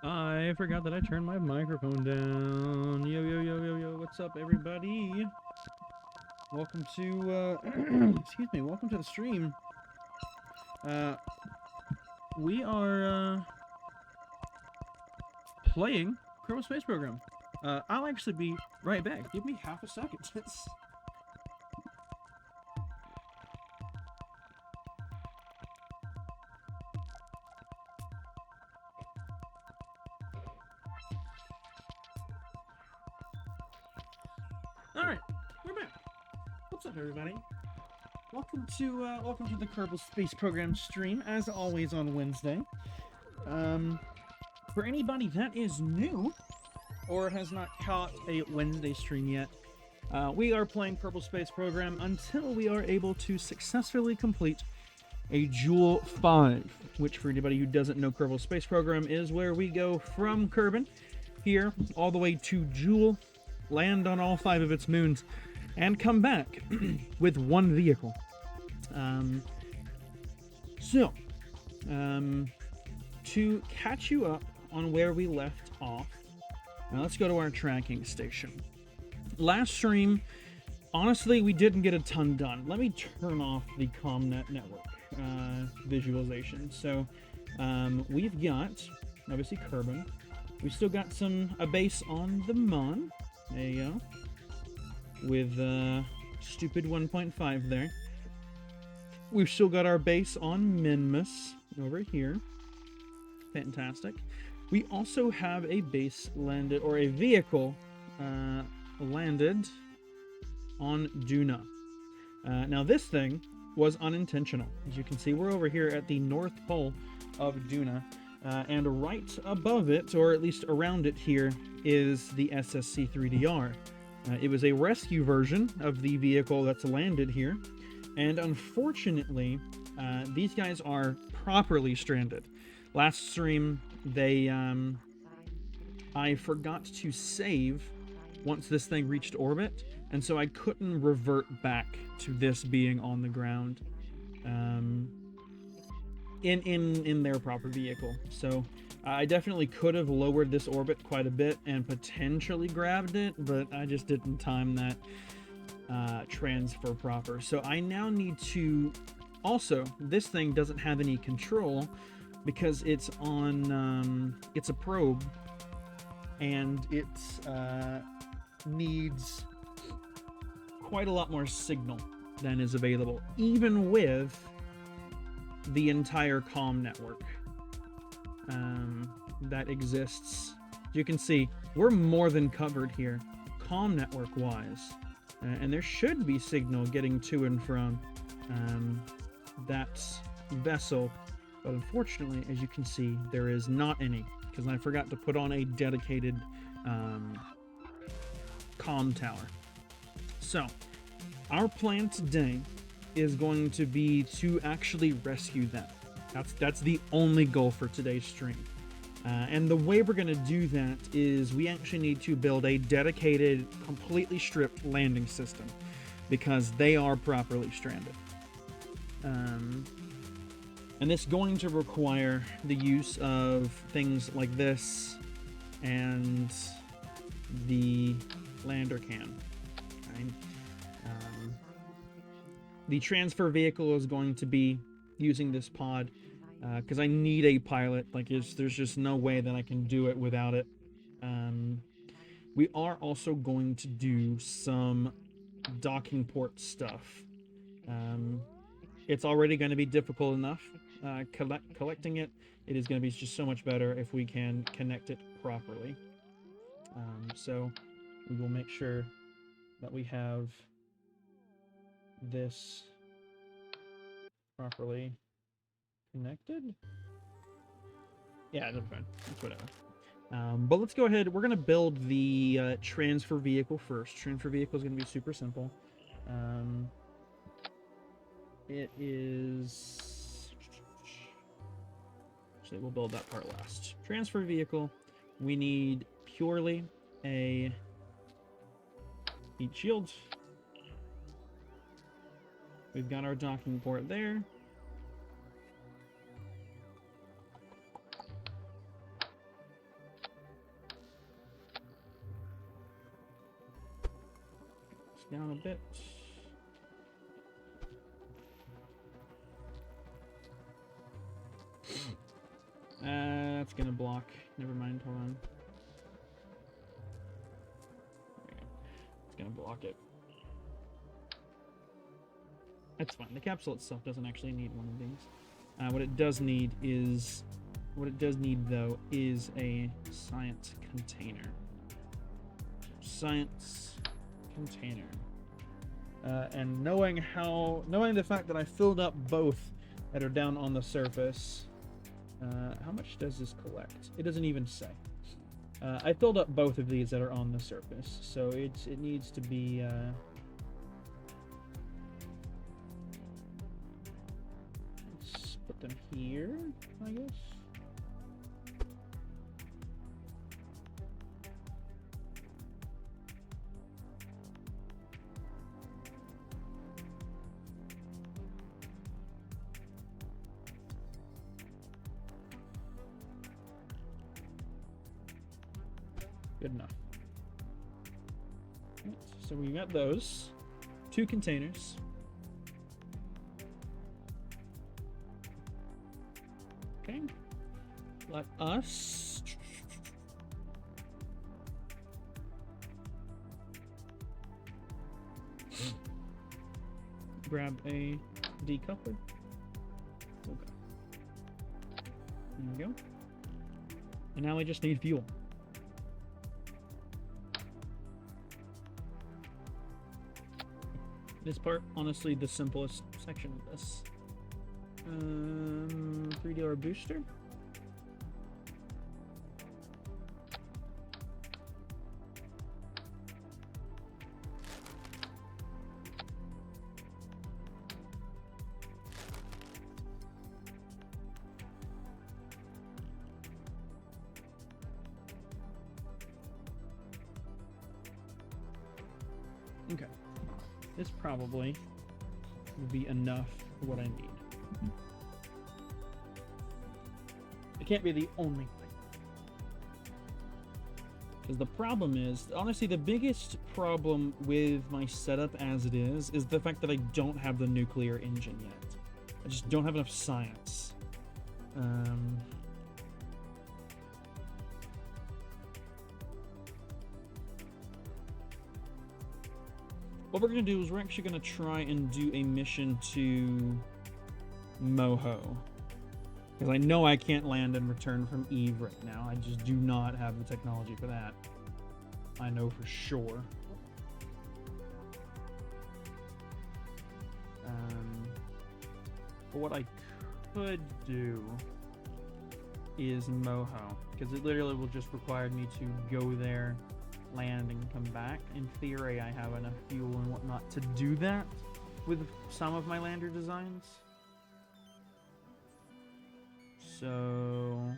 I forgot that I turned my microphone down. Yo, yo, yo, yo, yo, what's up, everybody? Welcome to, excuse me, welcome to the stream. We are, playing Kerbal Space Program. I'll actually be right back. Give me half a second. Alright, we're back. What's up, everybody? Welcome to the Kerbal Space Program stream, as always on Wednesday. For anybody that is new, or has not caught a Wednesday stream yet, we are playing Kerbal Space Program until we are able to successfully complete a Jool 5, which for anybody who doesn't know, Kerbal Space Program is where we go from Kerbin, here, all the way to Jool, land on all 5 of its moons, and come back with 1 vehicle. To catch you up on where we left off, now let's go to our tracking station. Last stream, honestly, we didn't get a ton done. Let me turn off the ComNet network visualization. So we've got, obviously, Kerbin. We've still got a base on the Mon. There you go. With stupid 1.5 there. We've still got our base on Minmus over here. Fantastic. We also have a base landed, or a vehicle landed on Duna. Now this thing was unintentional. As you can see, we're over here at the North Pole of Duna, and right above it, or at least around it here, is the SSC-3DR. It was a rescue version of the vehicle that's landed here, and unfortunately, these guys are properly stranded. Last stream, I forgot to save once this thing reached orbit, and so I couldn't revert back to this being on the ground in their proper vehicle. So I definitely could have lowered this orbit quite a bit and potentially grabbed it, but I just didn't time that transfer proper. So I now need to... Also, this thing doesn't have any control because it's on... it's a probe, and it needs quite a lot more signal than is available, even with the entire comm network that exists. You can see we're more than covered here, comm network wise, and there should be signal getting to and from that vessel, but unfortunately, as you can see, there is not any, because I forgot to put on a dedicated comm tower. So our plan today is going to be to actually rescue them. That's the only goal for today's stream. And the way we're going to do that is we actually need to build a dedicated, completely stripped landing system, because they are properly stranded. And this is going to require the use of things like this and the lander can. Right? The transfer vehicle is going to be using this pod, because I need a pilot. Like, there's just no way that I can do it without it. We are also going to do some docking port stuff. It's already going to be difficult enough collecting it. It is going to be just so much better if we can connect it properly. So we will make sure that we have this properly connected. Yeah, that's fine. That's whatever. But let's go ahead. We're going to build the transfer vehicle first. Transfer vehicle is going to be super simple. It is... Actually, we'll build that part last. Transfer vehicle. We need purely a heat shield. We've got our docking port there. down a bit. That's gonna block. Never mind, hold on. It's gonna block it. That's fine. The capsule itself doesn't actually need one of these. What it does need though is a science container. Science container. And knowing the fact that I filled up both that are down on the surface, how much does this collect? It doesn't even say. I filled up both of these that are on the surface, so it needs to be. Let's put them here, I guess. Good enough. Right, so we got those 2 containers. Okay. Let us grab a decoupler. Okay. There we go. And now we just need fuel. This part, honestly, the simplest section of this. 3-dealer booster. Okay. This probably will be enough for what I need. It can't be the only thing. Because the problem is, honestly, the biggest problem with my setup as it is the fact that I don't have the nuclear engine yet. I just don't have enough science. What we're going to do is we're actually going to try and do a mission to Moho. Because I know I can't land and return from Eve right now. I just do not have the technology for that. I know for sure. But what I could do is Moho. Because it literally will just require me to go there, land, and come back. In theory, I have enough fuel and whatnot to do that with some of my lander designs. So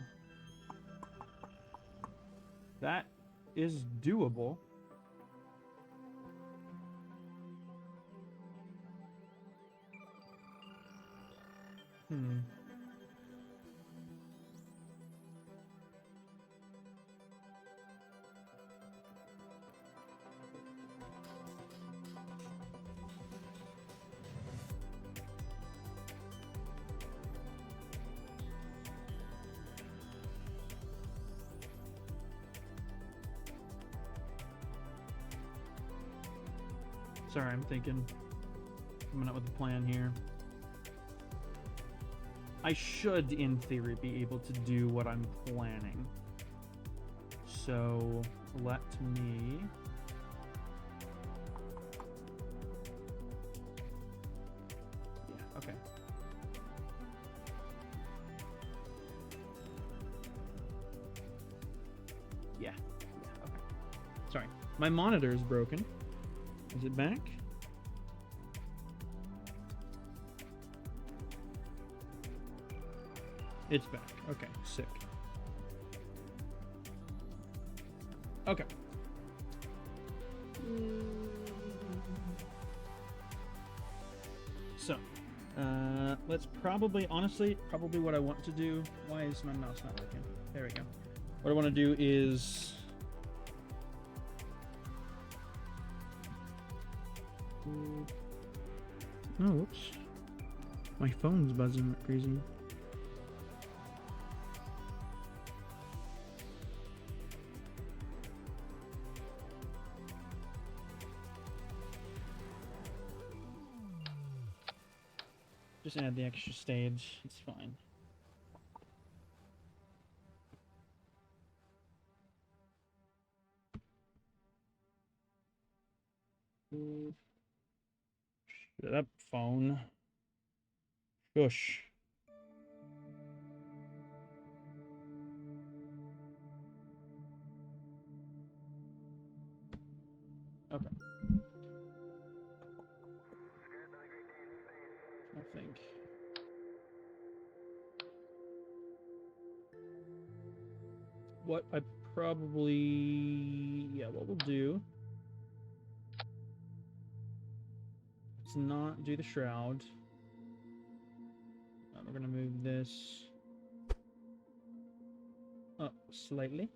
that is doable. Sorry, I'm thinking. Coming up with a plan here. I should, in theory, be able to do what I'm planning. So, let me... Yeah, okay. Yeah, okay. Sorry, my monitor is broken. Is it back? It's back. Okay, sick. Okay. So, let's probably, honestly, probably what I want to do. Why is my mouse not working? There we go. What I want to do is... Oh, whoops. My phone's buzzing like crazy. Just add the extra stage. It's fine. Shut up, phone. Shush. Okay. I think. What I probably... Yeah, what we'll do... Let's not do the shroud. We're gonna move this up slightly.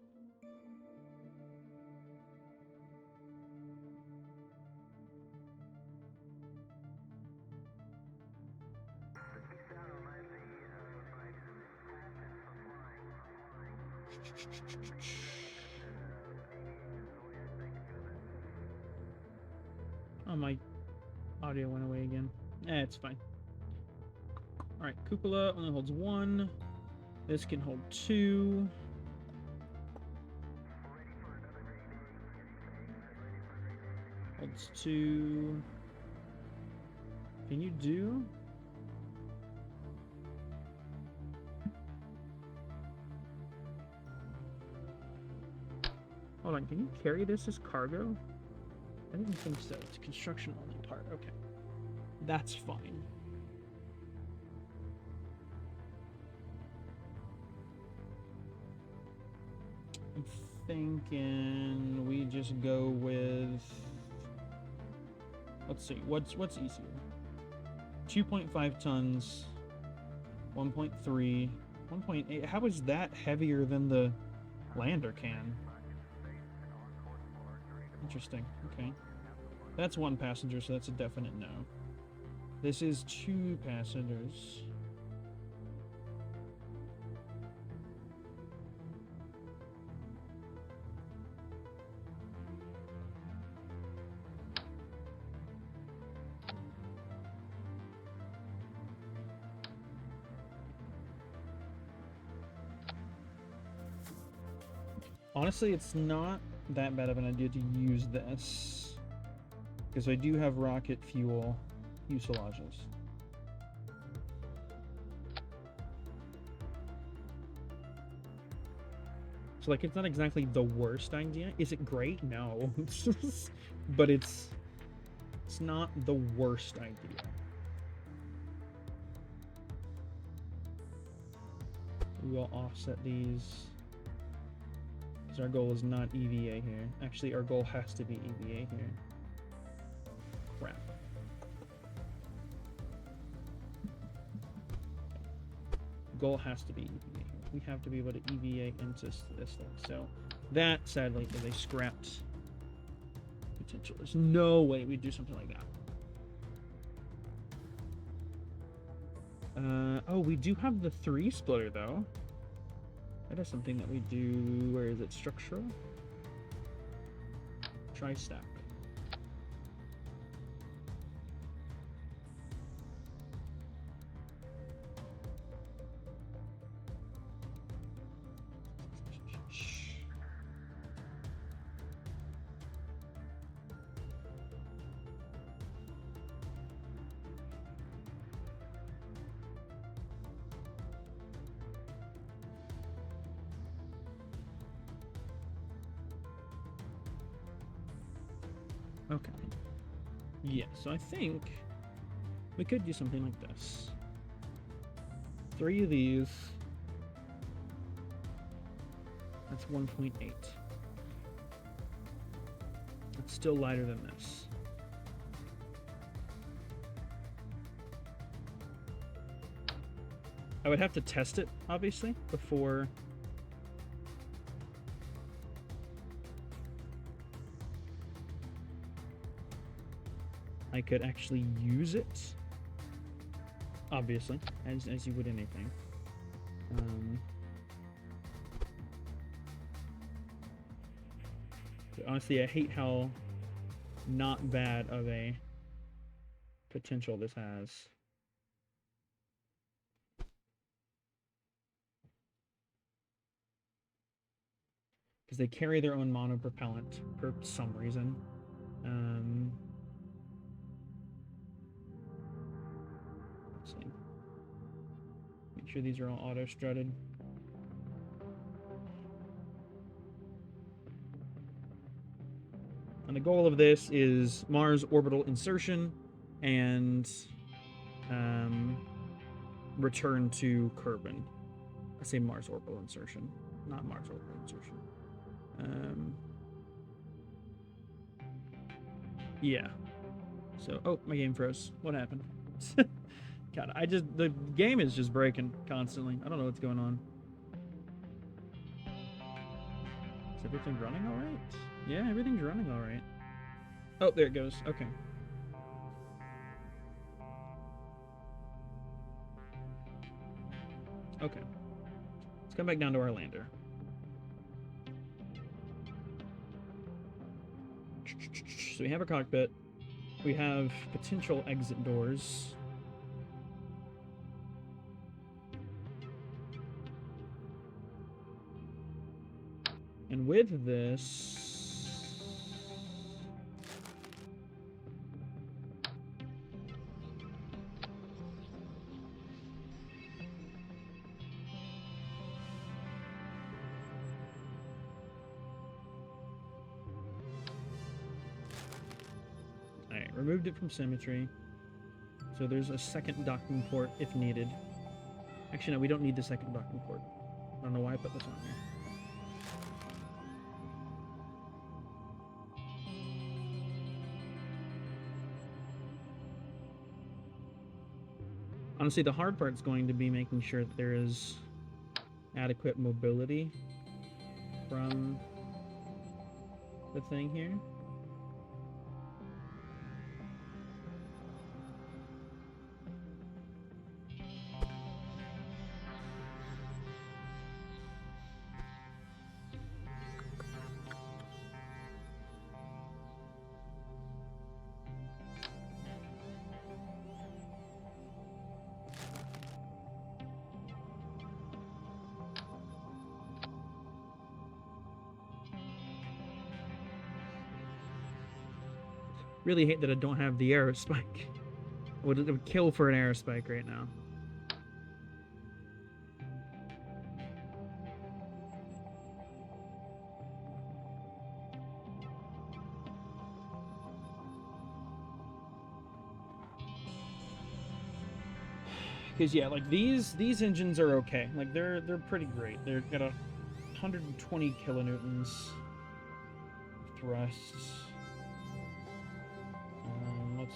Oh, my audio went away again. It's fine. Alright, cupola only holds 1. This can hold 2. Holds 2. Can you do? Hold on, can you carry this as cargo? I didn't think so. It's a construction only part. Okay. That's fine. I'm thinking we just go with... Let's see, what's easier? 2.5 tons, 1.3, 1.8. How is that heavier than the lander can? Interesting. Okay. That's 1 passenger, so that's a definite no. This is 2 passengers. Honestly, it's not that bad of an idea to use this, because I do have rocket fuel fuselages. So, like, it's not exactly the worst idea. Is it great? No. But it's not the worst idea. We will offset these. Our goal is not EVA here. Actually, our goal has to be EVA here. Crap. Goal has to be EVA here. We have to be able to EVA into this thing. So that, sadly, is a scrapped potential. There's no way we'd do something like that. Oh, we do have the 3 splitter, though. That is something that we do. Where is it? Structural? Tri-stack. Okay. Yeah, so I think we could do something like this. 3 of these. That's 1.8. It's still lighter than this. I would have to test it, obviously, before... I could actually use it. Obviously, as you would anything. But honestly, I hate how not bad of a potential this has. Because they carry their own monopropellant for some reason. Let's see. Make sure these are all auto-strutted. And the goal of this is Mars orbital insertion and return to Kerbin. I say Mars orbital insertion, not Mars orbital insertion. Yeah. So, oh, my game froze. What happened? God, the game is just breaking constantly. I don't know what's going on. Is everything running all right? Yeah, everything's running all right. Oh, there it goes. Okay. Okay. Let's come back down to our lander. So we have a cockpit. We have potential exit doors. And with this... Alright, removed it from symmetry. So there's a second docking port if needed. Actually, no, we don't need the second docking port. I don't know why I put this on here. Honestly, the hard part is going to be making sure that there is adequate mobility from the thing here. Really hate that I don't have the aerospike. It would kill for an aerospike right now. Because yeah, like these engines are okay. Like they're pretty great. They're got 120 kilonewtons thrusts. Let's...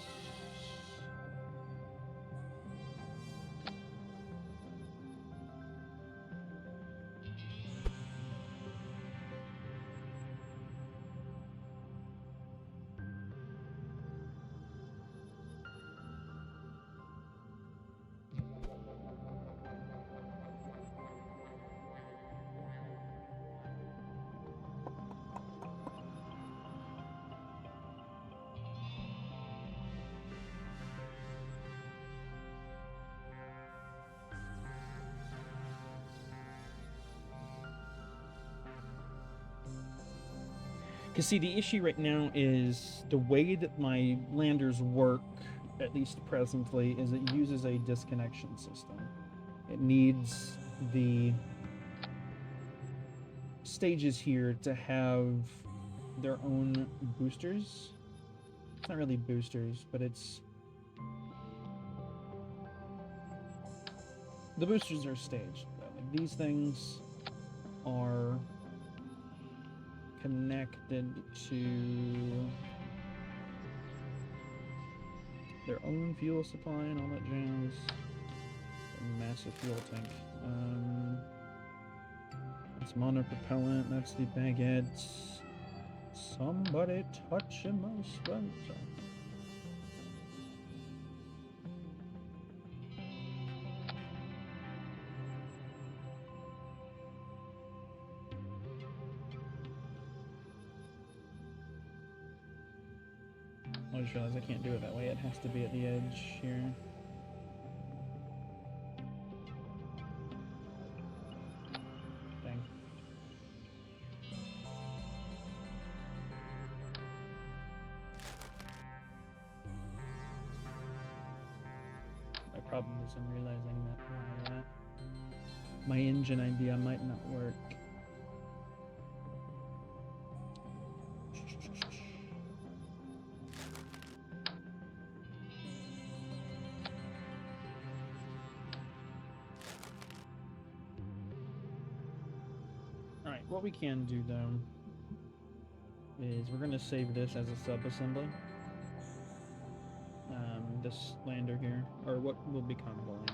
Because see, the issue right now is the way that my landers work, at least presently, is it uses a disconnection system. It needs the stages here to have their own boosters. It's not really boosters, but it's... The boosters are staged. Like, these things are connected to their own fuel supply and all that jazz. A massive fuel tank. That's monopropellant, that's the baguettes. Somebody touching my sponsor. I just realized I can't do it that way. It has to be at the edge here. Dang. My problem is I'm realizing that my engine idea might not work. Alright, what we can do though is we're going to save this as a sub-assembly. This lander here, or what will become the lander.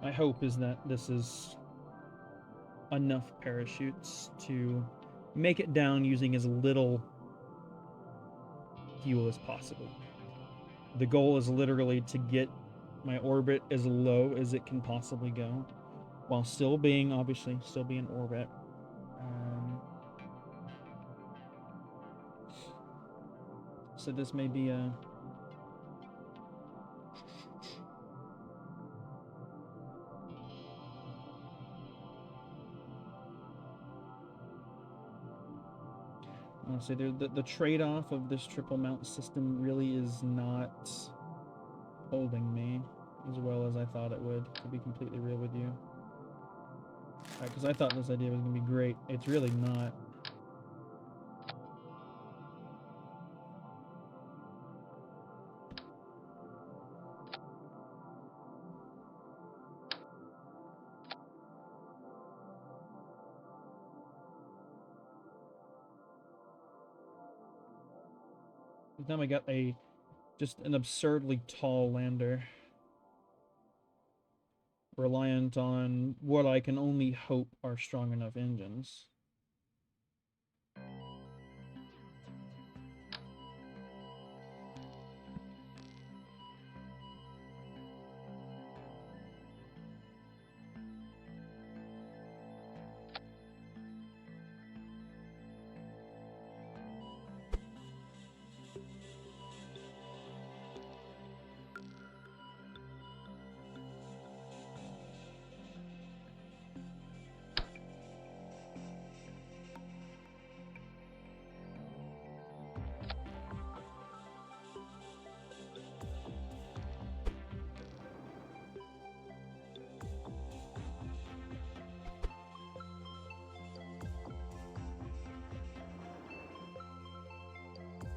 My hope is that this is enough parachutes to make it down using as little fuel as possible. The goal is literally to get my orbit as low as it can possibly go, while still being, obviously, still be in orbit. So this may be a... Honestly, the trade-off of this triple mount system really is not holding me as well as I thought it would, to be completely real with you. Because I thought this idea was going to be great. It's really not. Now I got just an absurdly tall lander, reliant on what I can only hope are strong enough engines.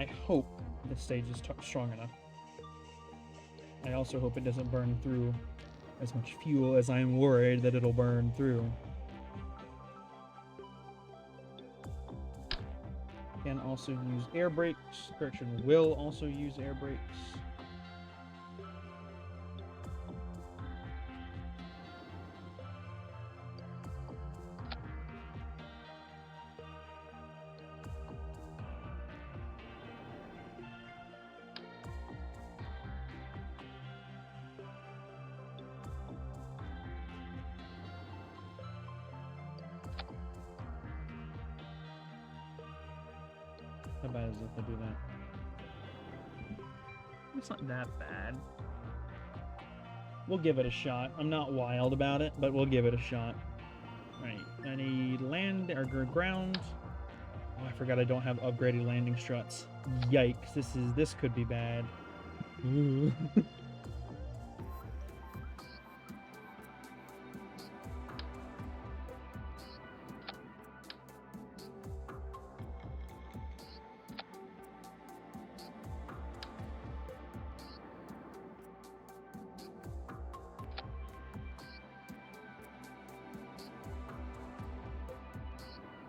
I hope this stage is strong enough. I also hope it doesn't burn through as much fuel as I'm worried that it'll burn through. Can also use air brakes. Correction, will also use air brakes. How bad is it if I do that? It's not that bad. We'll give it a shot. I'm not wild about it, but we'll give it a shot. Right, I need land or ground. Oh, I forgot I don't have upgraded landing struts. Yikes! This could be bad. Ooh.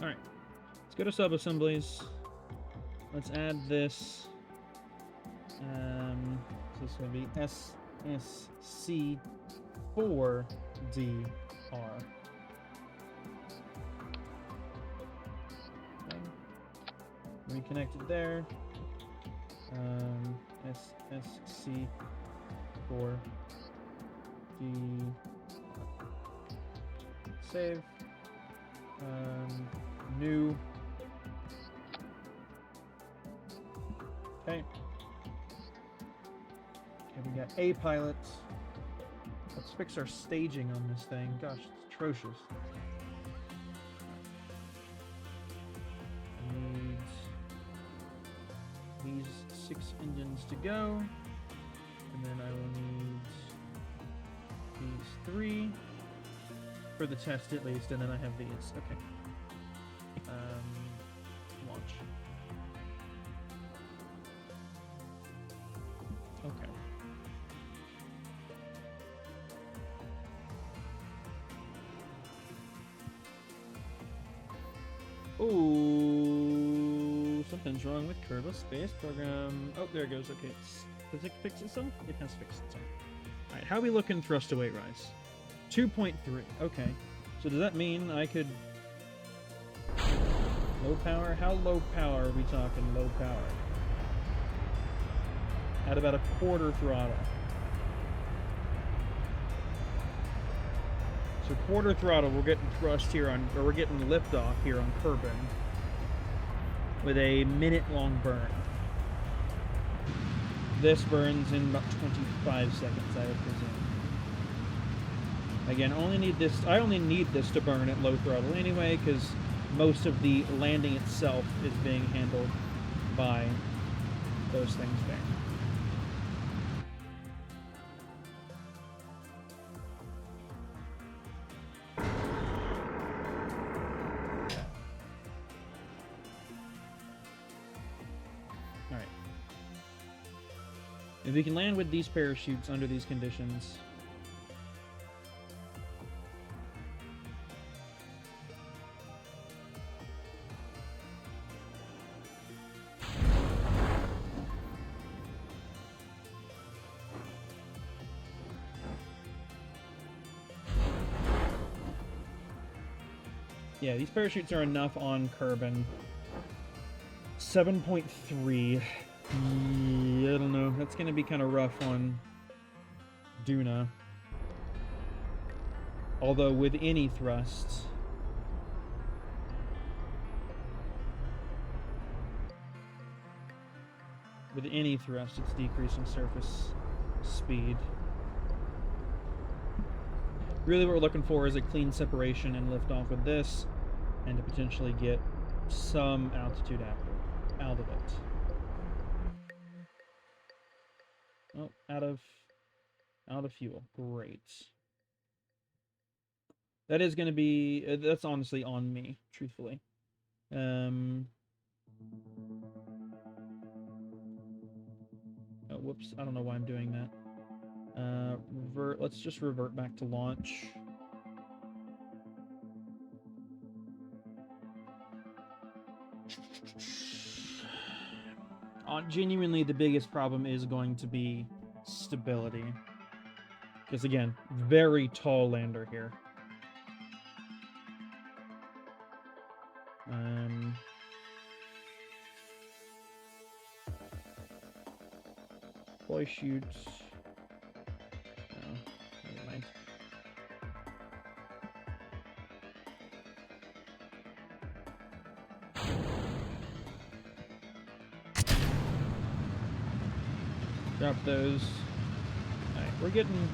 Alright, let's go to sub-assemblies. Let's add this. So this will be SSC4DR. Okay. Reconnect it there. SSC4 D save. New. Okay. Okay, we got a pilot. Let's fix our staging on this thing. Gosh, it's atrocious. Needs these 6 engines to go. And then I will need these 3 for the test at least, and then I have these. Okay. Launch. Okay. Ooh, something's wrong with Kerbal Space Program. Oh, there it goes. Okay, does it fix itself? It has fixed itself. All right, how are we looking thrust to weight rise? 2.3. Okay, so does that mean I could low power? How low power are we talking? Low power at about a quarter throttle. So quarter throttle, we're getting thrust here on, or we're getting liftoff here on Kerbin with a minute-long burn. This burns in about 25 seconds, I would presume. Again, I only need this to burn at low throttle anyway, because most of the landing itself is being handled by those things there. If we can land with these parachutes under these conditions, yeah, these parachutes are enough on Kerbin. 7.3. I don't know. That's going to be kind of rough on Duna. Although with any thrust, it's decreasing surface speed. Really what we're looking for is a clean separation and liftoff with this, and to potentially get some altitude out of it. Oh, out of fuel. Great. That is going to be... that's honestly on me, truthfully. Oh, whoops. I don't know why I'm doing that. Let's just revert back to launch. Genuinely, the biggest problem is going to be stability. Because, again, very tall lander here. Boy shoots. No, never mind. Drop those. Alright, we're getting...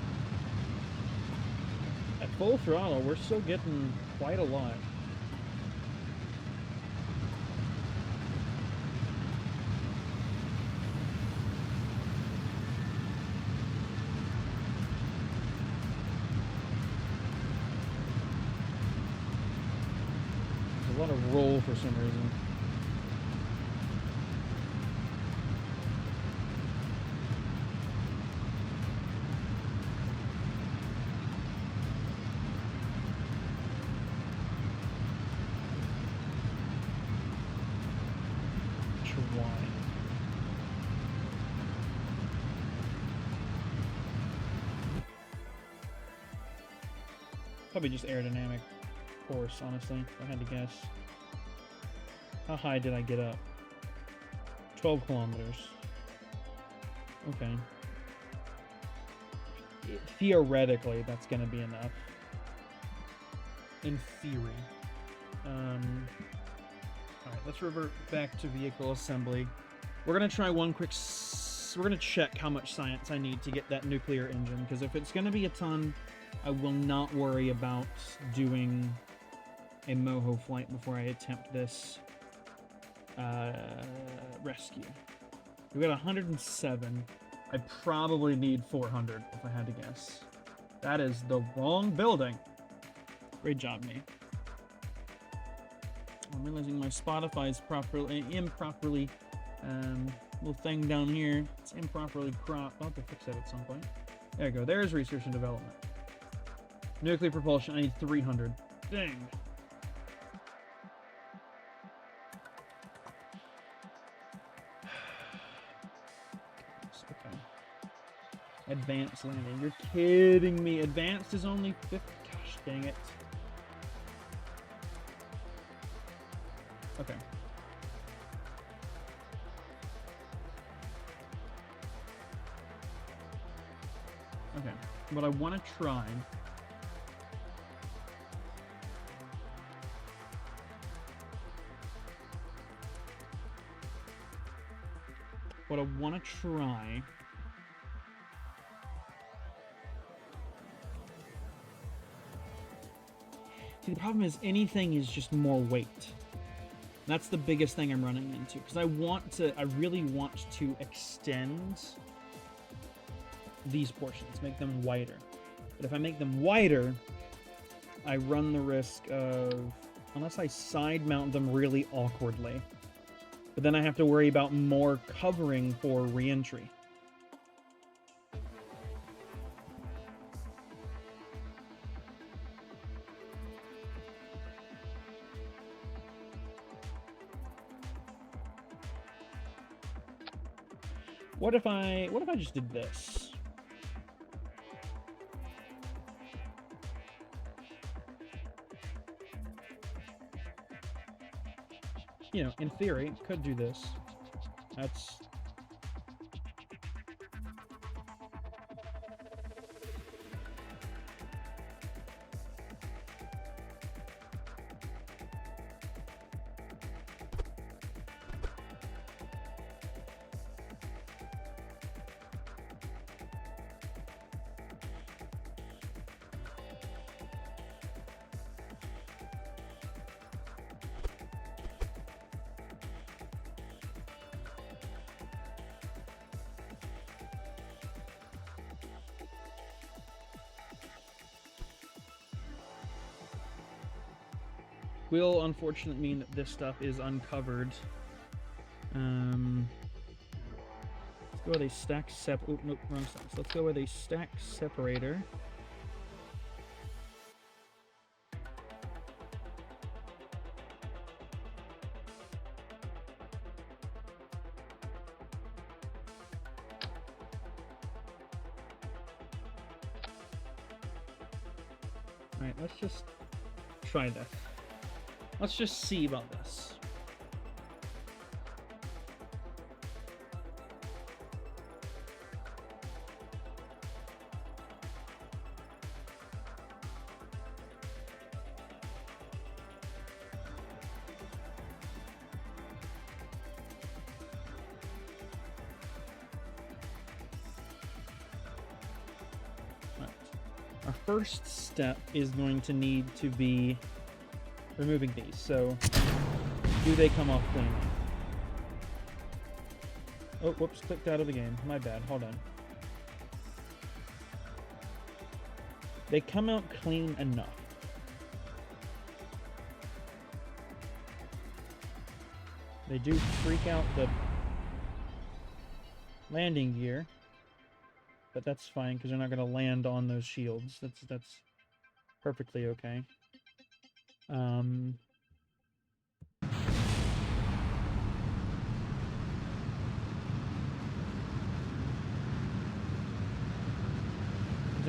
at full throttle, we're still getting quite a lot. There's a lot of roll for some reason. Probably just aerodynamic force, honestly, if I had to guess. How high did I get up? 12 kilometers. Okay. Theoretically, that's going to be enough. In theory. Alright, let's revert back to vehicle assembly. We're going to try one quick... We're going to check how much science I need to get that nuclear engine, because if it's going to be a ton, I will not worry about doing a moho flight before I attempt this rescue. We got 107. I probably need 400 if I had to guess. That is the wrong building. Great job, me. I'm realizing my Spotify is improperly, little thing down here. It's improperly cropped. I'll have to fix that at some point. There you go. There's research and development. Nuclear propulsion. I need 300. Dang. Okay. Advanced landing. You're kidding me. Advanced is only 50. Gosh, dang it. Okay. Okay. What I want to try... What I want to try... See, the problem is anything is just more weight. That's the biggest thing I'm running into, because I really want to extend these portions, make them wider. But if I make them wider, I run the risk of, unless I side mount them really awkwardly, but then I have to worry about more covering for re-entry. What if I just did this? You know, in theory, could do this. That's... will unfortunately mean that this stuff is uncovered. Let's go with a stack oh, nope, wrong stack. So let's go with a stack separator. Alright, let's just try this. Let's just see about this. Right. Our first step is going to need to be removing these. So, do they come off clean? Oh, whoops, clicked out of the game. My bad, hold on. They come out clean enough. They do freak out the landing gear, but that's fine because they're not going to land on those shields. That's perfectly okay. Now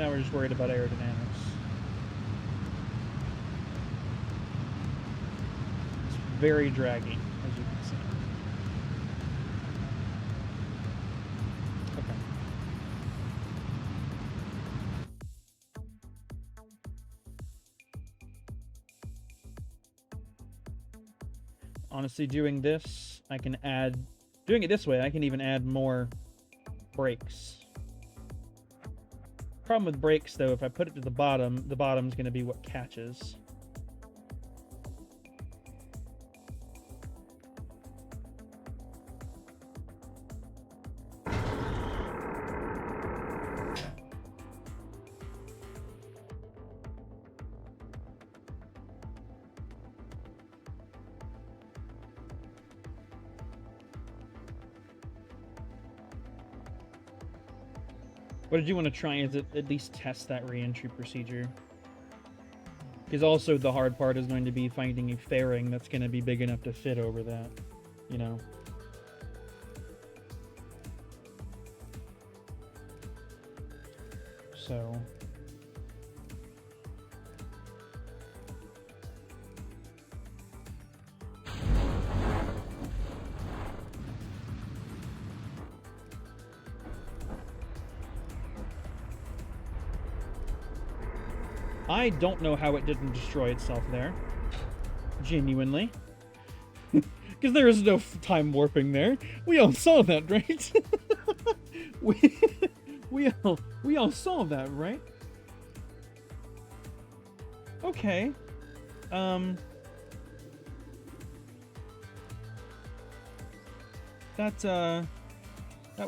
we're just worried about aerodynamics. It's very draggy, as you can see. Okay. Honestly, doing this, I can add... Doing it this way, I can even add more brakes. Problem with brakes, though, if I put it to the bottom's going to be what catches. What did you want to try is at least test that re-entry procedure? Because also the hard part is going to be finding a fairing that's going to be big enough to fit over that, you know. So... I don't know how it didn't destroy itself there. Genuinely. Because there is no time warping there. We all saw that, right? we all saw that, right? Okay. That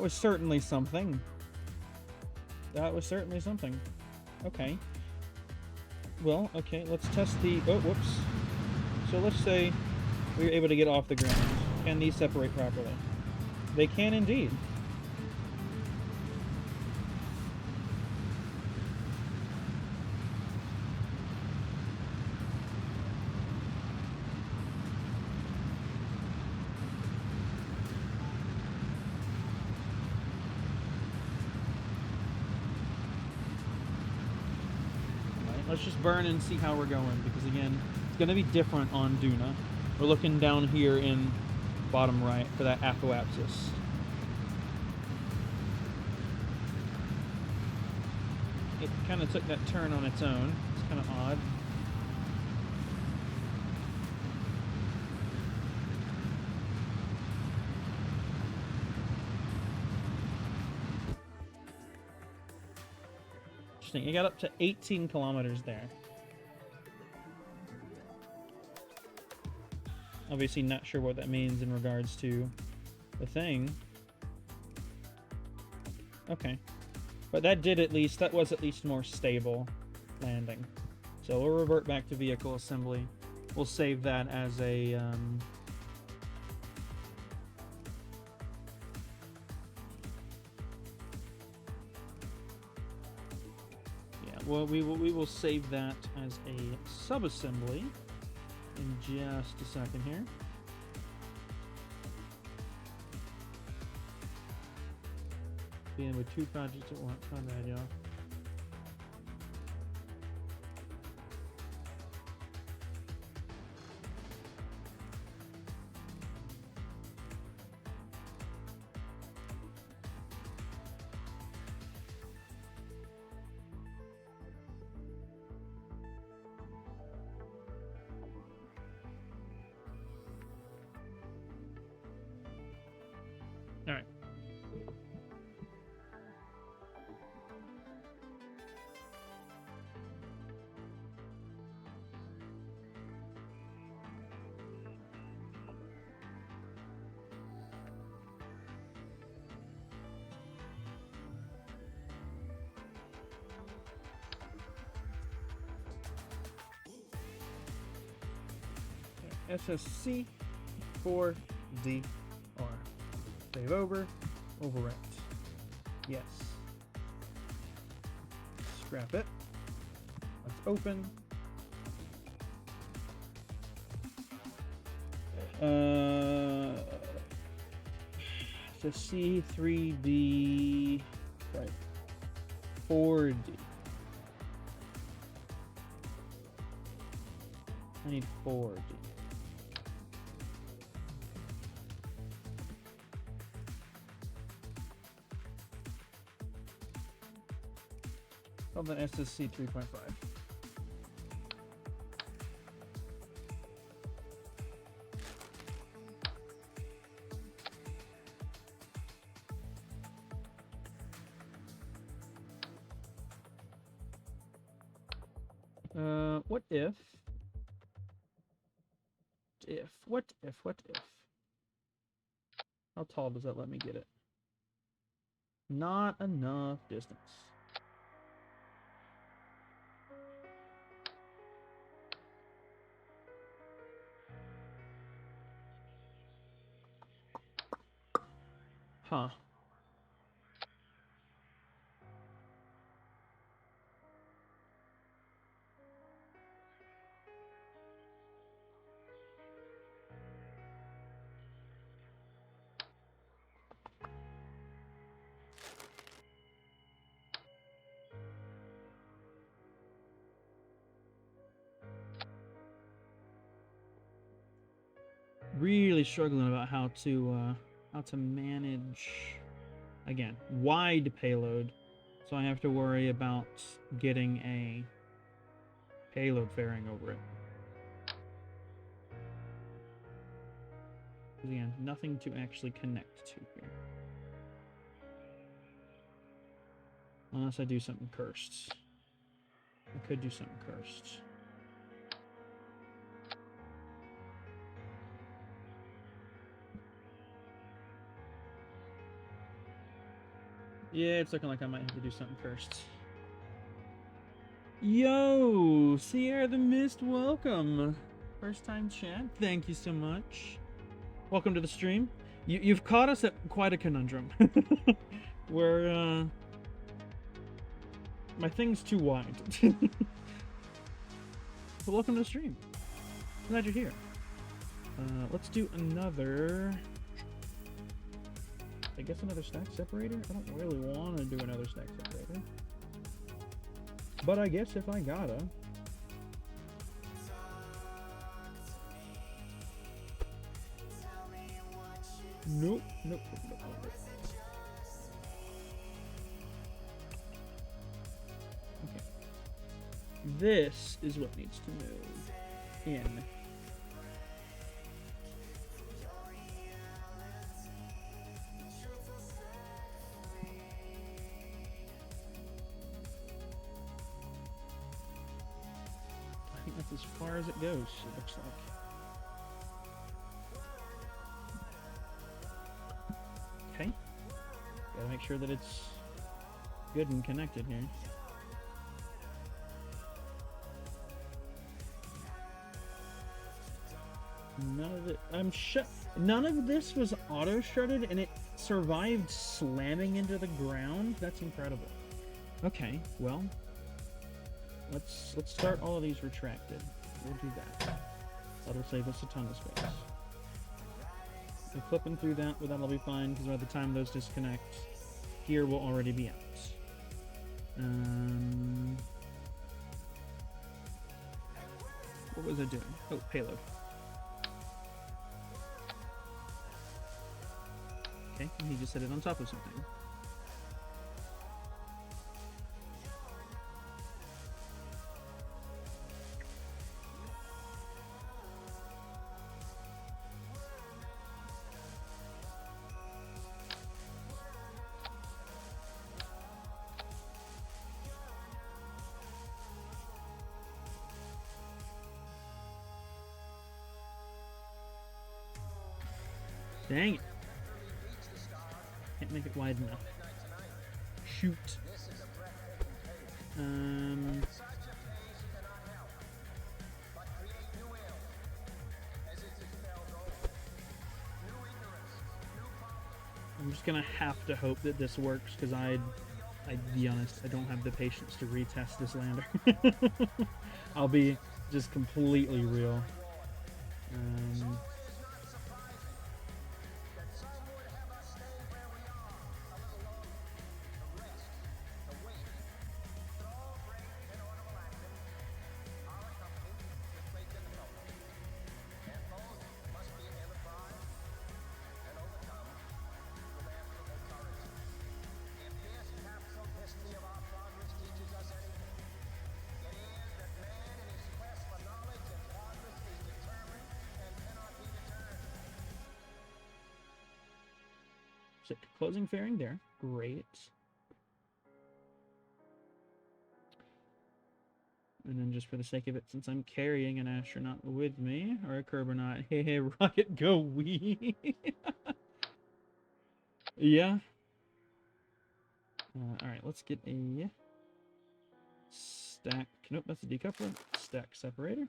was certainly something. That was certainly something. Okay. Well, okay, let's test the... Oh, whoops. So let's say we were able to get off the ground. Can these separate properly? They can indeed. Let's just burn and see how we're going, because again, it's going to be different on Duna. We're looking down here in bottom right for that apoapsis. It kind of took that turn on its own. It's kind of odd. It got up to 18 kilometers there. Obviously not sure what that means in regards to the thing. Okay. But that was at least more stable landing. So we'll revert back to vehicle assembly. We'll save that as a... Well, we will save that as a sub-assembly in just a second here. Being with two projects at once, my bad, y'all. All right. SSC 4DR. Save over, overwrite. Yes. Scrap it. Let's open. SSC 3D, right? 4D. I need 4D. Called an SSC 3.5. What if? What if? How tall does that let me get it? Not enough distance. Huh. Really struggling about how to manage, again, wide payload, so I have to worry about getting a payload fairing over it. Again, nothing to actually connect to here. Unless I do something cursed. I could do something cursed. Yeah, it's looking like I might have to do something cursed. Yo, Sierra the Mist, welcome. First time chat, thank you so much. Welcome to the stream. You've caught us at quite a conundrum. Where, my thing's too wide. But welcome to the stream. Glad you're here. Let's do another... I guess another stack separator? I don't really want to do another stack separator. But I guess if I gotta... Nope. Okay. This is what needs to move in. I think that's as far as it goes, it looks like. Okay. Gotta make sure that it's good and connected here. None of this was auto-shredded, and it survived slamming into the ground. That's incredible. Okay, well, let's start all of these retracted. We'll do that. That'll save us a ton of space. So flipping through that, well, that'll be fine, because by the time those disconnect, here will already be out. What was I doing? Oh, payload. Okay, and he just set it on top of something. Dang it. Can't make it wide enough. Shoot. I'm just gonna have to hope that this works, because I'd be honest, I don't have the patience to retest this lander. I'll be just completely real. So closing fairing there. Great. And then just for the sake of it, since I'm carrying an astronaut with me, or a Kerbonaut, hey, hey, rocket, go wee! Yeah. Alright, let's get a stack. Nope, that's a decoupler. Stack separator.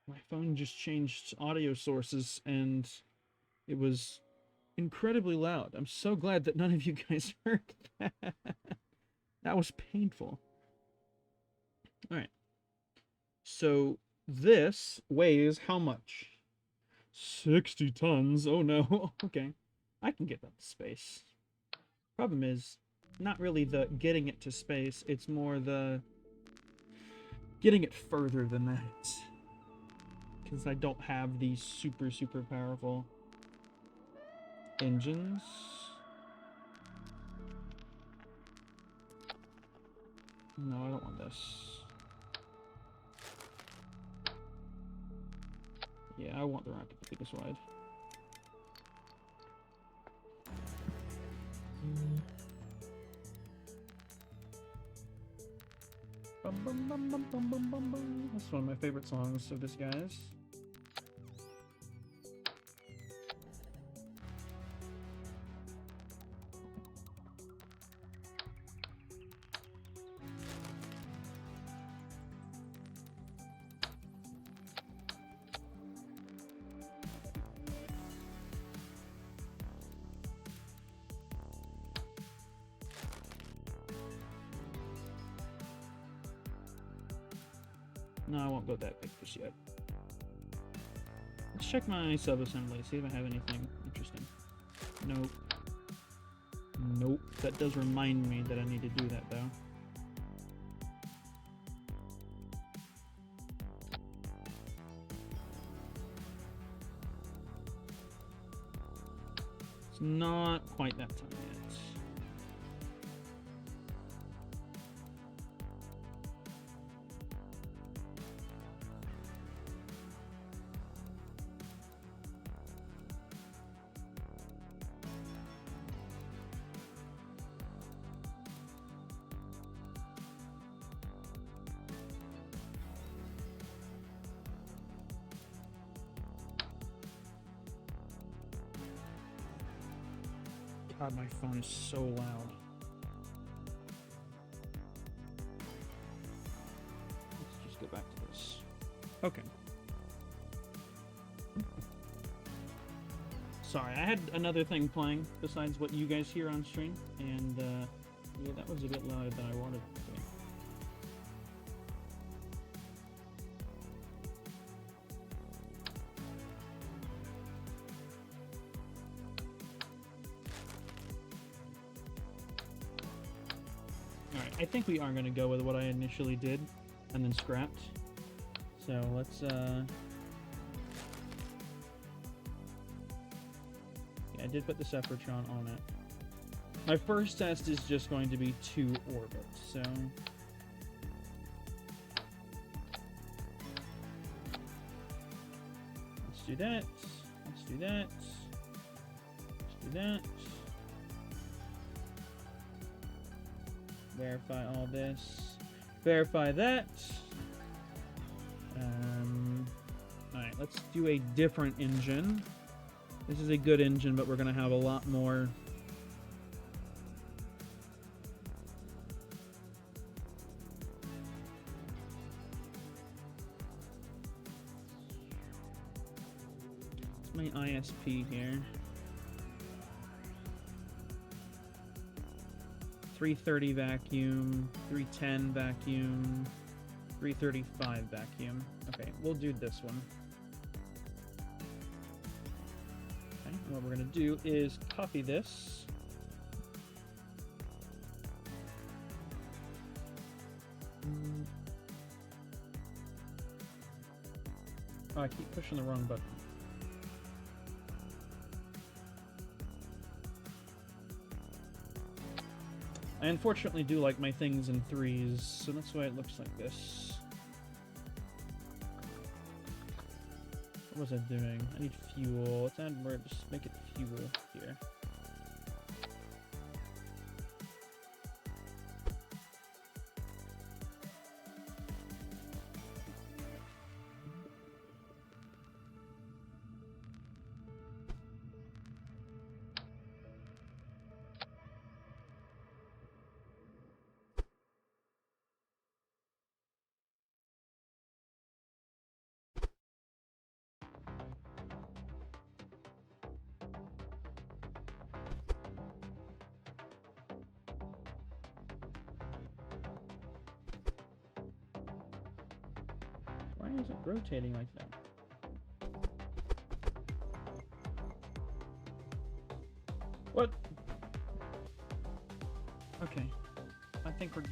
My phone just changed audio sources and it was incredibly loud. I'm so glad that none of you guys heard that. That was painful. Alright. So this weighs how much? 60 tons. Oh no. Okay. I can get that to space. Problem is, not really the getting it to space, it's more the getting it further than that. Because I don't have these super, super powerful engines. No, I don't want this. Yeah, I want the rocket to be this wide. Bum, bum, bum, bum, bum, bum, bum, bum. That's one of my favorite songs of this guy's. No, I won't go that big just yet. Let's check my sub-assembly, see if I have anything interesting. Nope. Nope. That does remind me that I need to do that, though. It's not quite that time yet. God, my phone is so loud. Let's just go back to this. Okay. Sorry, I had another thing playing besides what you guys hear on stream, and yeah, that was a bit louder than I wanted it to be. Alright, I think we are going to go with what I initially did and then scrapped. So let's, yeah, I did put the Sephirothron on it. My first test is just going to be 2 orbits, so... Let's do that. Let's do that. Let's do that. Verify all this. Verify that. Alright, let's do a different engine. This is a good engine, but we're going to have a lot more... It's my ISP here. 330 vacuum, 310 vacuum, 335 vacuum. Okay, we'll do this one. Okay, and what we're going to do is copy this. Oh, I keep pushing the wrong button. I unfortunately do like my things in 3s, so that's why it looks like this. What was I doing? I need fuel. Let's add more, just make it fuel here. Why is it rotating like that? What? Okay. I think I'm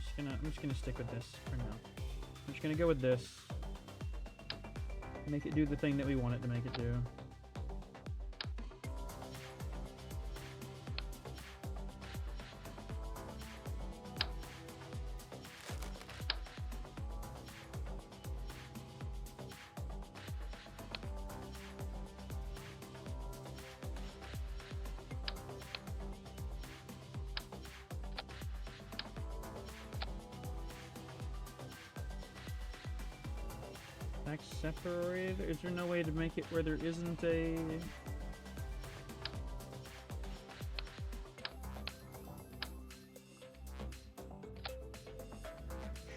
just gonna stick with this for now. I'm just gonna go with this. Make it do the thing that we want it to make it do. Separated? Is there no way to make it where there isn't a...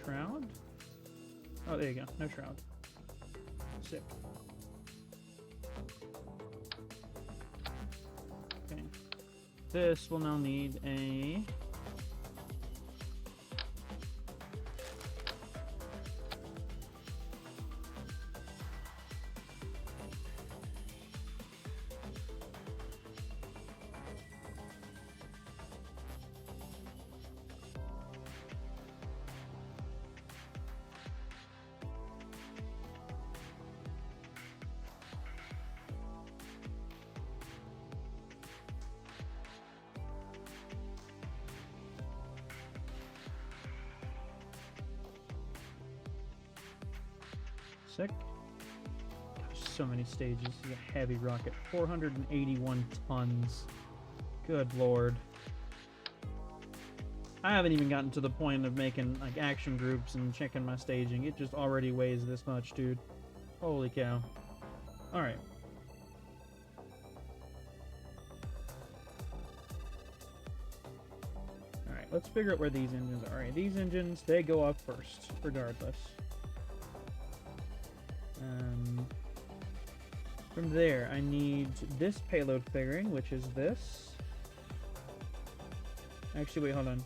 shroud? Oh, there you go. No shroud. Sick. Okay. This will now need a... Sick. Gosh, so many stages. This is a heavy rocket. 481 tons. Good lord. I haven't even gotten to the point of making like action groups and checking my staging. It just already weighs this much, dude. Holy cow. Alright. Alright, let's figure out where these engines are. Alright, these engines, they go off first, regardless. From there, I need this payload figuring, which is this. Actually, wait, hold on.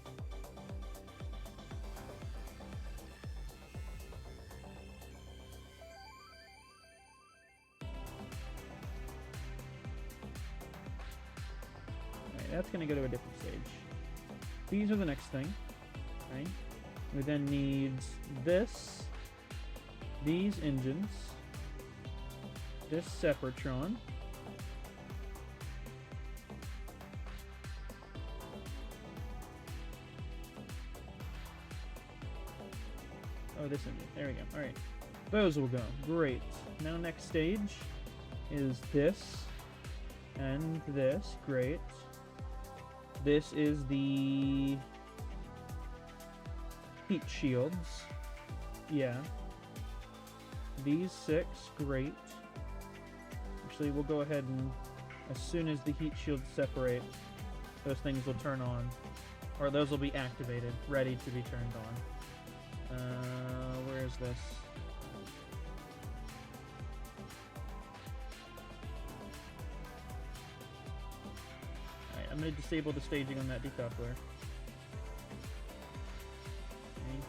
Alright, that's going to go to a different stage. These are the next thing. Right? We then need this, these engines, this Separatron, oh, this engine, there we go, alright, those will go, great. Now next stage is this, and this, great. This is the heat shields, yeah. These 6, great. Actually, we'll go ahead and, as soon as the heat shields separate, those things will turn on. Or those will be activated, ready to be turned on. Where is this? Alright, I'm going to disable the staging on that decoupler. Okay.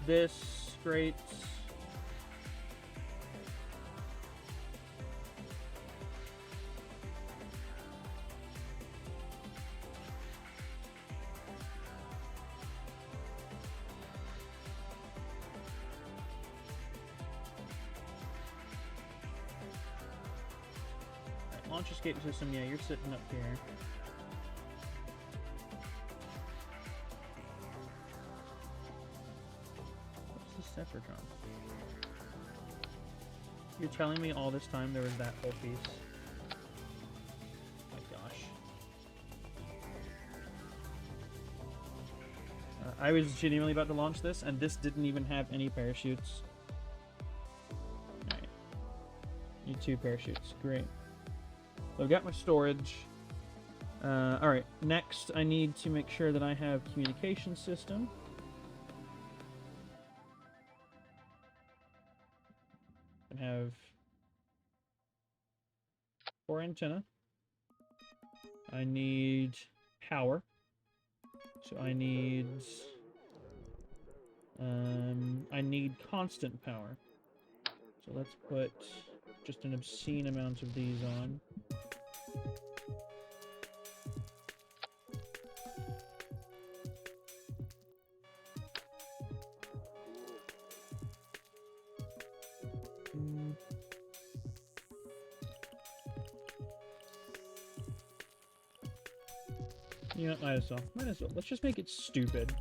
This, great. Launch escape system, yeah, you're sitting up here. What's the Separatron? You're telling me all this time there was that whole piece? Oh my gosh. I was genuinely about to launch this, and this didn't even have any parachutes. Alright. Need 2 parachutes. Great. So I've got my storage. Alright, next I need to make sure that I have communication system. I have 4 antenna. I need power. So I need constant power. So let's put just an obscene amount of these on. Yeah, might as well. Might as well. Let's just make it stupid.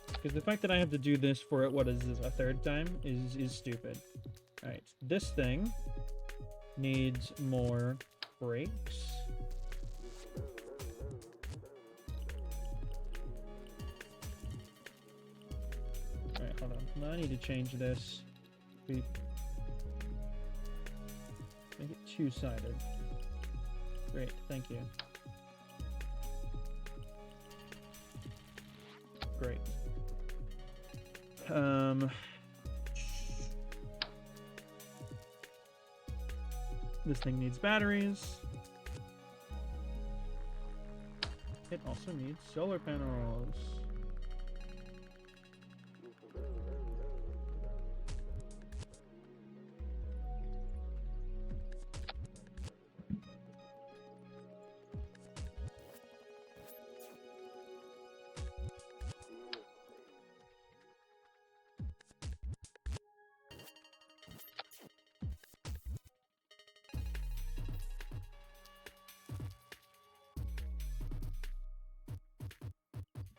Because the fact that I have to do this for, what is this, a 3rd time is stupid. Alright, this thing needs more brakes. Alright, hold on. Now I need to change this. Make it 2-sided. Great, thank you. Great. This thing needs batteries. It also needs solar panels.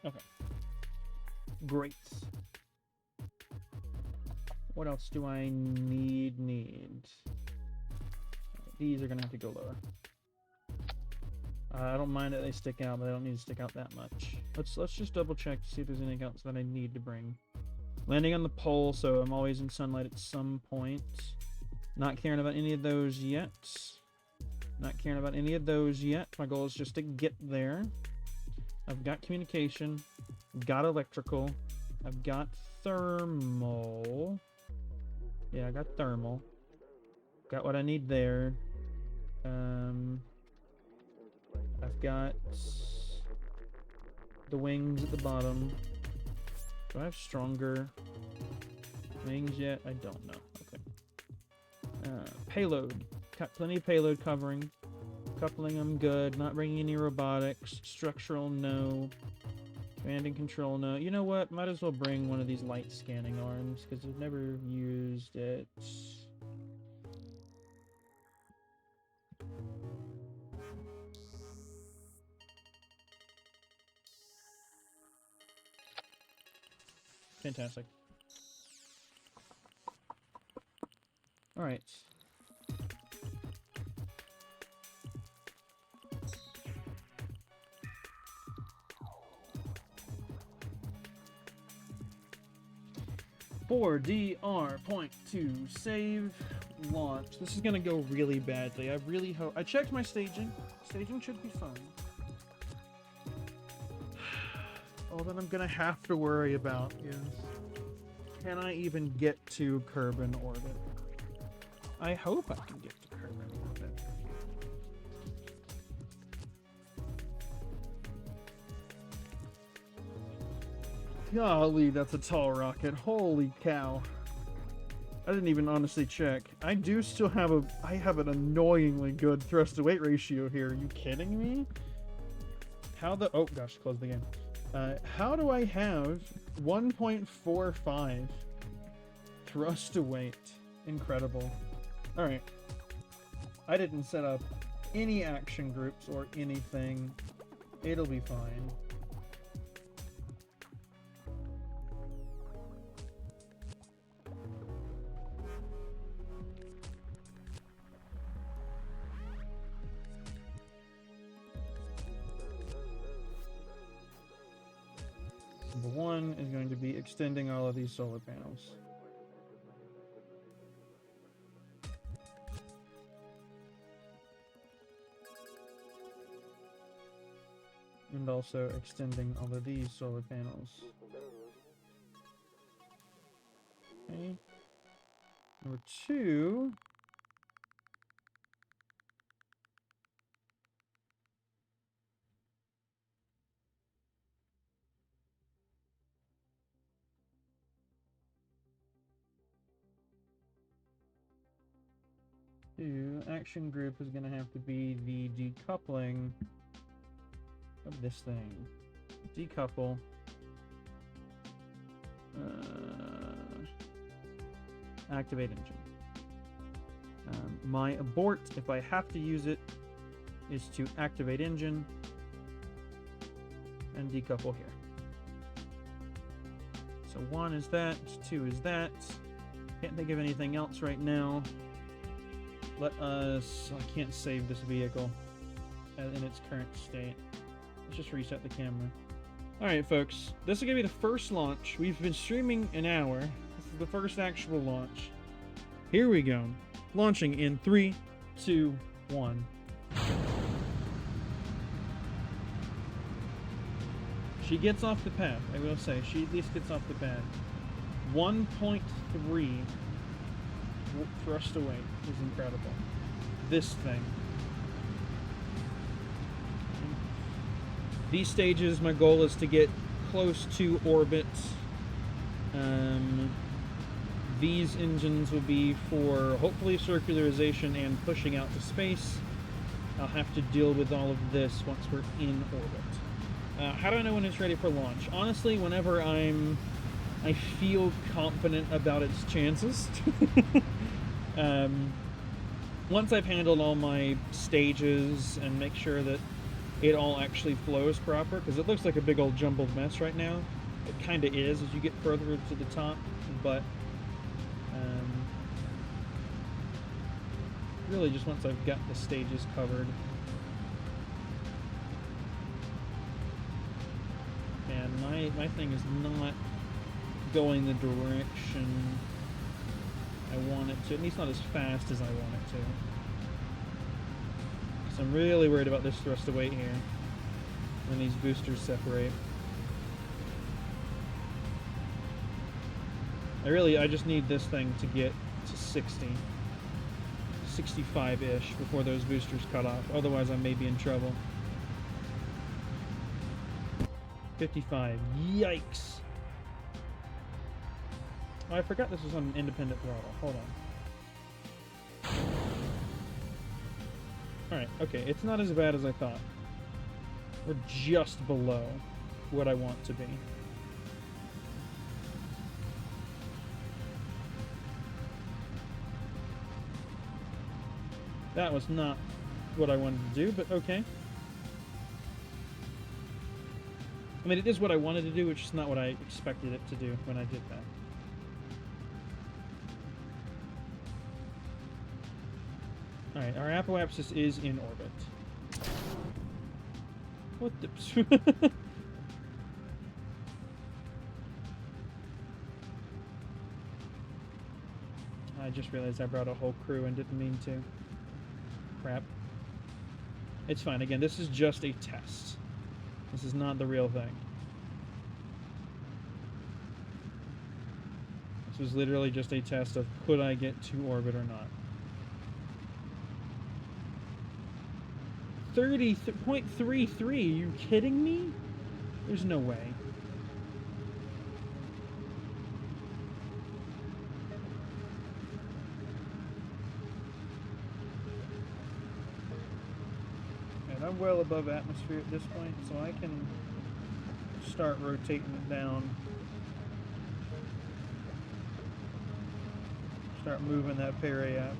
Okay. Great. What else do I need? These are gonna have to go lower. I don't mind that they stick out, but they don't need to stick out that much. Let's just double check to see if there's anything else that I need to bring. Landing on the pole, so I'm always in sunlight at some point. Not caring about any of those yet. Not caring about any of those yet. My goal is just to get there. I've got communication, got electrical, I've got thermal. Yeah, I got thermal. Got what I need there. I've got the wings at the bottom. Do I have stronger wings yet? I don't know. Okay. Payload. Got plenty of payload covering. Coupling, I'm good. Not bringing any robotics. Structural, no. Command and control, no. You know what? Might as well bring one of these light scanning arms, because I've never used it. Fantastic. Alright. For DR.2 save launch. This is gonna go really badly. I really hope. I checked my staging. Staging should be fine. All that I'm gonna have to worry about is, can I even get to Kerbal orbit? I hope I can get to Kerbal orbit. Golly, that's a tall rocket. Holy cow. I didn't even honestly check. I do still have I have an annoyingly good thrust to weight ratio here. Are you kidding me? Oh gosh, close the game. How do I have 1.45 thrust to weight? Incredible. Alright. I didn't set up any action groups or anything. It'll be fine. thing is going to be extending all of these solar panels. And also extending all of these solar panels. Okay. Number 2. Action group is going to have to be the decoupling of this thing. Decouple. Activate engine. My abort, if I have to use it, is to activate engine and decouple here. So 1 is that, 2 is that. Can't think of anything else right now. Let us... I can't save this vehicle in its current state. Let's just reset the camera. Alright, folks. This is going to be the first launch. We've been streaming an hour. This is the first actual launch. Here we go. Launching in 3, 2, 1. She gets off the pad, I will say. She at least gets off the pad. 1.3 thrust away is incredible. This thing. These stages, my goal is to get close to orbit. These engines will be for hopefully circularization and pushing out to space. I'll have to deal with all of this once we're in orbit. How do I know when it's ready for launch? Honestly, whenever I feel confident about its chances. Once I've handled all my stages and make sure that it all actually flows proper, because it looks like a big old jumbled mess right now. It kind of is as you get further to the top, but really just once I've got the stages covered. And my thing is not going the direction I want it to, at least not as fast as I want it to. So I'm really worried about this thrust to weight here when these boosters separate. I just need this thing to get to 60, 65-ish before those boosters cut off. Otherwise I may be in trouble. 55. Yikes. Oh, I forgot this was on an independent throttle. Hold on. Alright, okay. It's not as bad as I thought. We're just below what I want to be. That was not what I wanted to do, but okay. I mean, it is what I wanted to do, which is not what I expected it to do when I did that. Alright, our apoapsis is in orbit. What the... I just realized I brought a whole crew and didn't mean to. Crap. It's fine. Again, this is just a test. This is not the real thing. This was literally just a test of could I get to orbit or not. 30.33? Are you kidding me? There's no way. And I'm well above atmosphere at this point, so I can start rotating it down. Start moving that periapsis.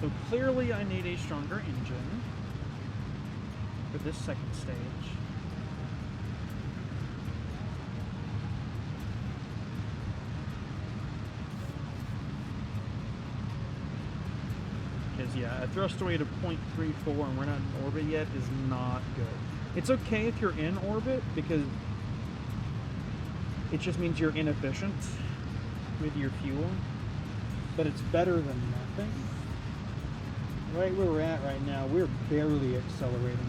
So clearly I need a stronger engine for this second stage. Because, yeah, a thrust weight of 0.34 and we're not in orbit yet is not good. It's okay if you're in orbit, because it just means you're inefficient with your fuel. But it's better than nothing. Right where we're at right now, we're barely accelerating.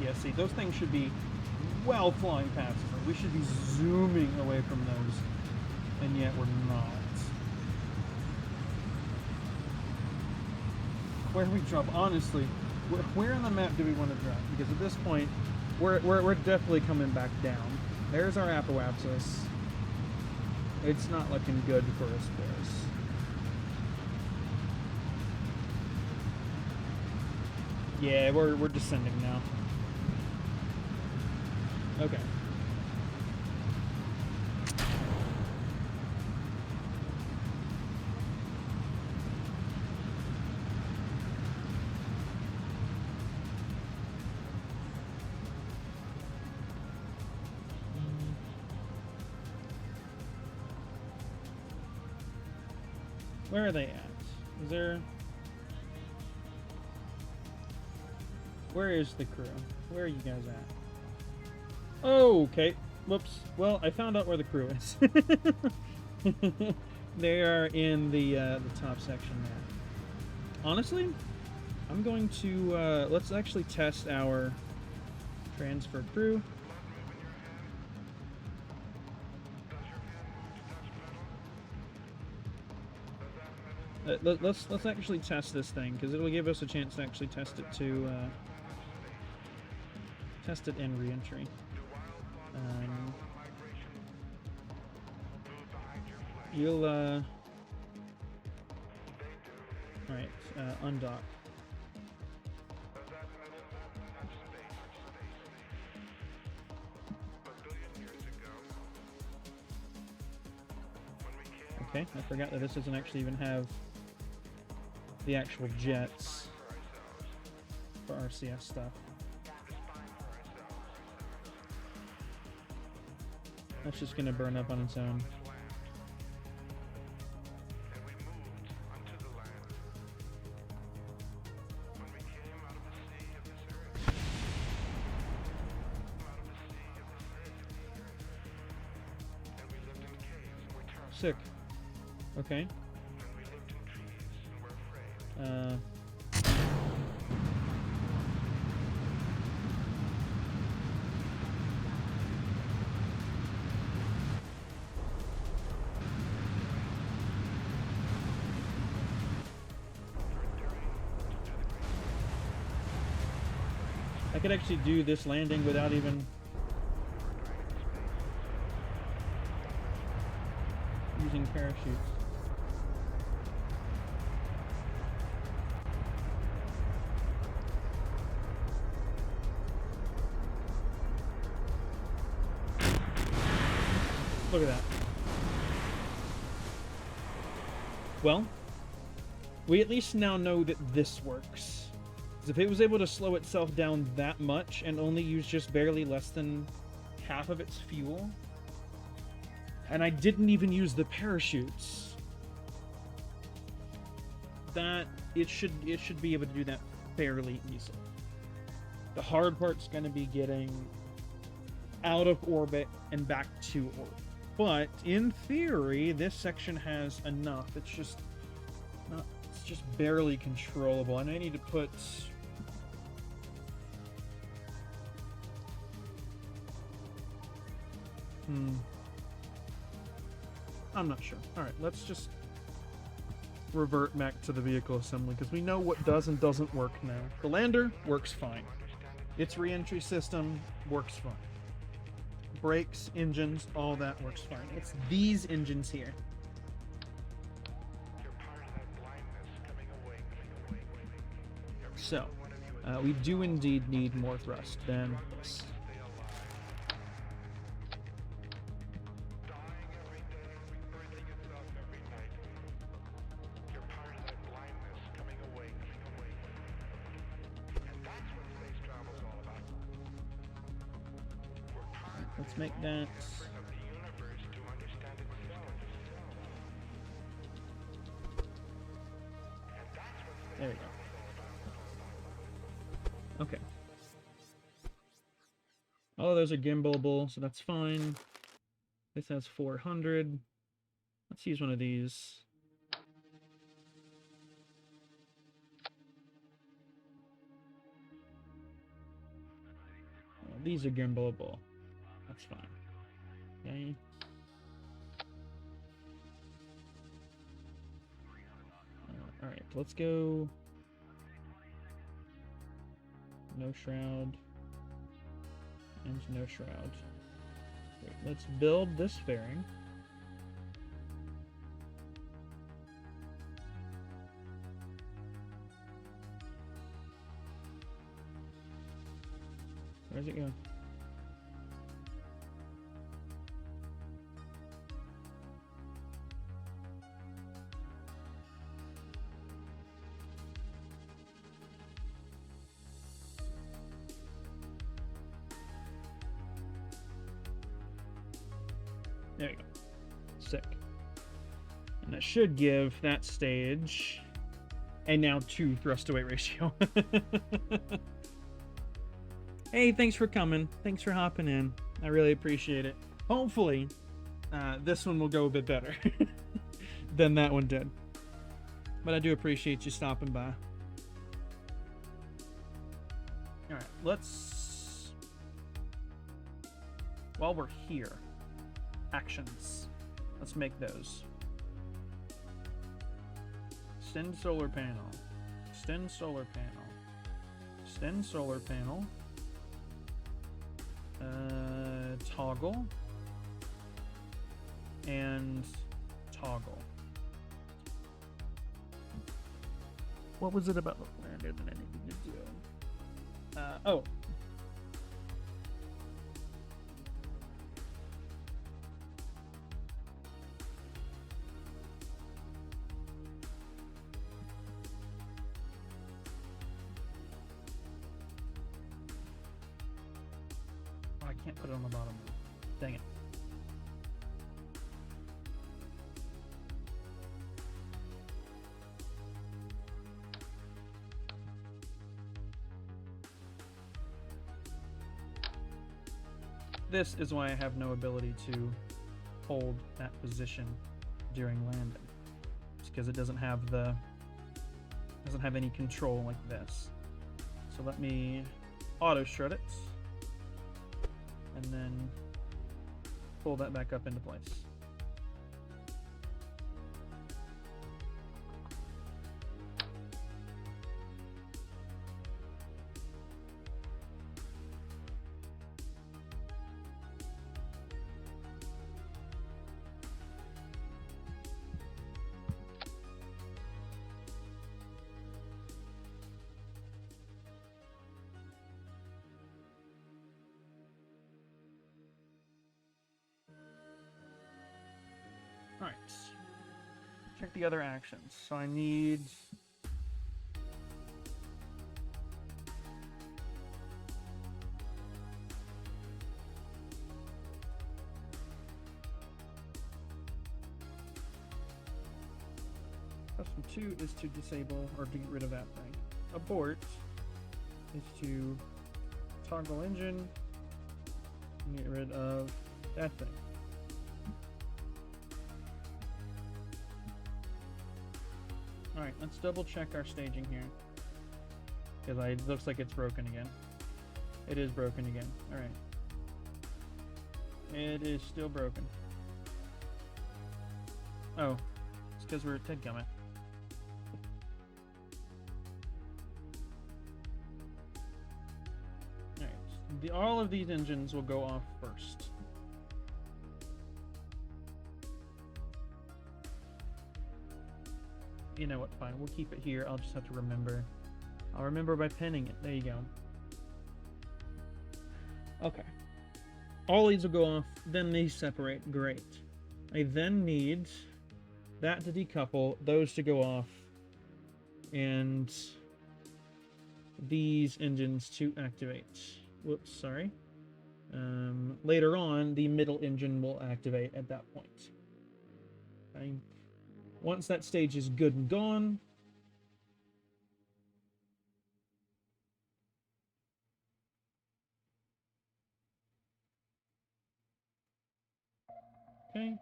Yeah, see, those things should be well flying past us. We should be zooming away from those, and yet we're not. Where do we drop? Honestly, where on the map do we want to drop? Because at this point, we're definitely coming back down. There's our apoapsis. It's not looking good for us, boys. Yeah, we're descending now. Okay. Where are they at? Is there... Where is the crew? Where are you guys at? Oh, okay. Whoops. Well, I found out where the crew is. They are in the top section there. Honestly, I'm going to... let's actually test our transfer crew. Let's actually test this thing, because it'll give us a chance to actually test it test it in re-entry. You'll right, undock. Okay, I forgot that this doesn't actually even have the actual jets for RCS stuff. That's just gonna burn up on its own. Sick. Okay. I could actually do this landing without even using parachutes. Look at that. Well, we at least now know that this works. If it was able to slow itself down that much and only use just barely less than half of its fuel, and I didn't even use the parachutes, that it should be able to do that fairly easily. The hard part's going to be getting out of orbit and back to orbit. But in theory, this section has enough. It's just not. It's just barely controllable, and I need to put. I'm not sure. Alright, let's just revert back to the vehicle assembly, because we know what does and doesn't work now. The lander works fine. Its re-entry system works fine. Brakes, engines, all that works fine. It's these engines here. So, we do indeed need more thrust than this. Let's make that. There we go. Okay. Oh, those are gimbalable, so that's fine. This has 400. Let's use one of these. Oh, these are gimbalable. That's fine. Okay. Alright, let's go. No shroud. And no shroud. Wait, let's build this fairing. Where's it going? There you go. Sick. And that should give that stage a now 2 thrust to weight ratio. Hey, thanks for coming. Thanks for hopping in. I really appreciate it. Hopefully, this one will go a bit better than that one did. But I do appreciate you stopping by. Alright, let's... While we're here, actions. Let's make those. Extend solar panel. Extend solar panel. Extend solar panel. Toggle. And toggle. What was it about the lander that I needed to do? Oh. I can't put it on the bottom. Dang it. This is why I have no ability to hold that position during landing. It's because it doesn't have any control like this. So let me auto shred it and then pull that back up into place. Alright, check the other actions. So I need custom 2 is to disable or to get rid of that thing. Abort is to toggle engine and get rid of that thing. Alright, let's double check our staging here. Because it looks like it's broken again. It is broken again. Alright. It is still broken. Oh. It's because we're at Ted Gummit. Alright. All of these engines will go off first. You know what, fine, we'll keep it here. I'll just have to remember I'll remember by pinning it. There you go. Okay. All these will go off, then these separate. Great. I then need that to decouple, those to go off, and these engines to activate. Whoops, sorry. Later on, the middle engine will activate at that point. Okay. Once that stage is good and gone, okay.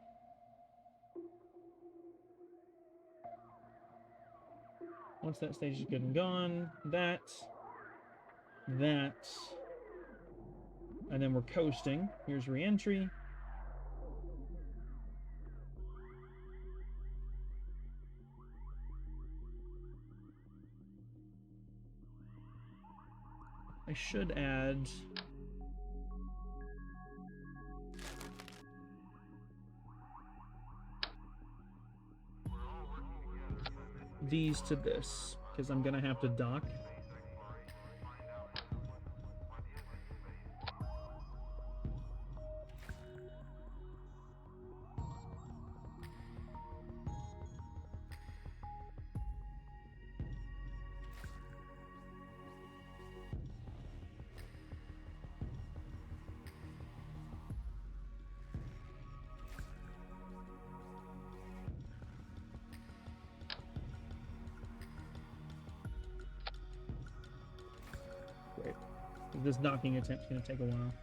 Once that stage is good and gone, that, and then we're coasting. Here's re-entry. I should add these to this, because I'm gonna have to dock. Great. This docking attempt's gonna take a while.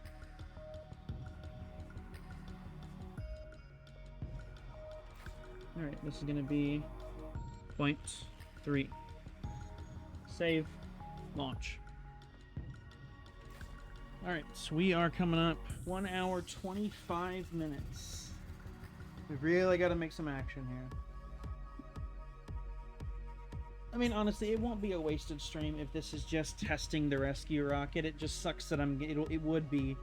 Alright, this is gonna be 0.3. Save. Launch. Alright, so we are coming up 1 hour 25 minutes. We really gotta make some action here. I mean, honestly, it won't be a wasted stream if this is just testing the rescue rocket. It just sucks that it would be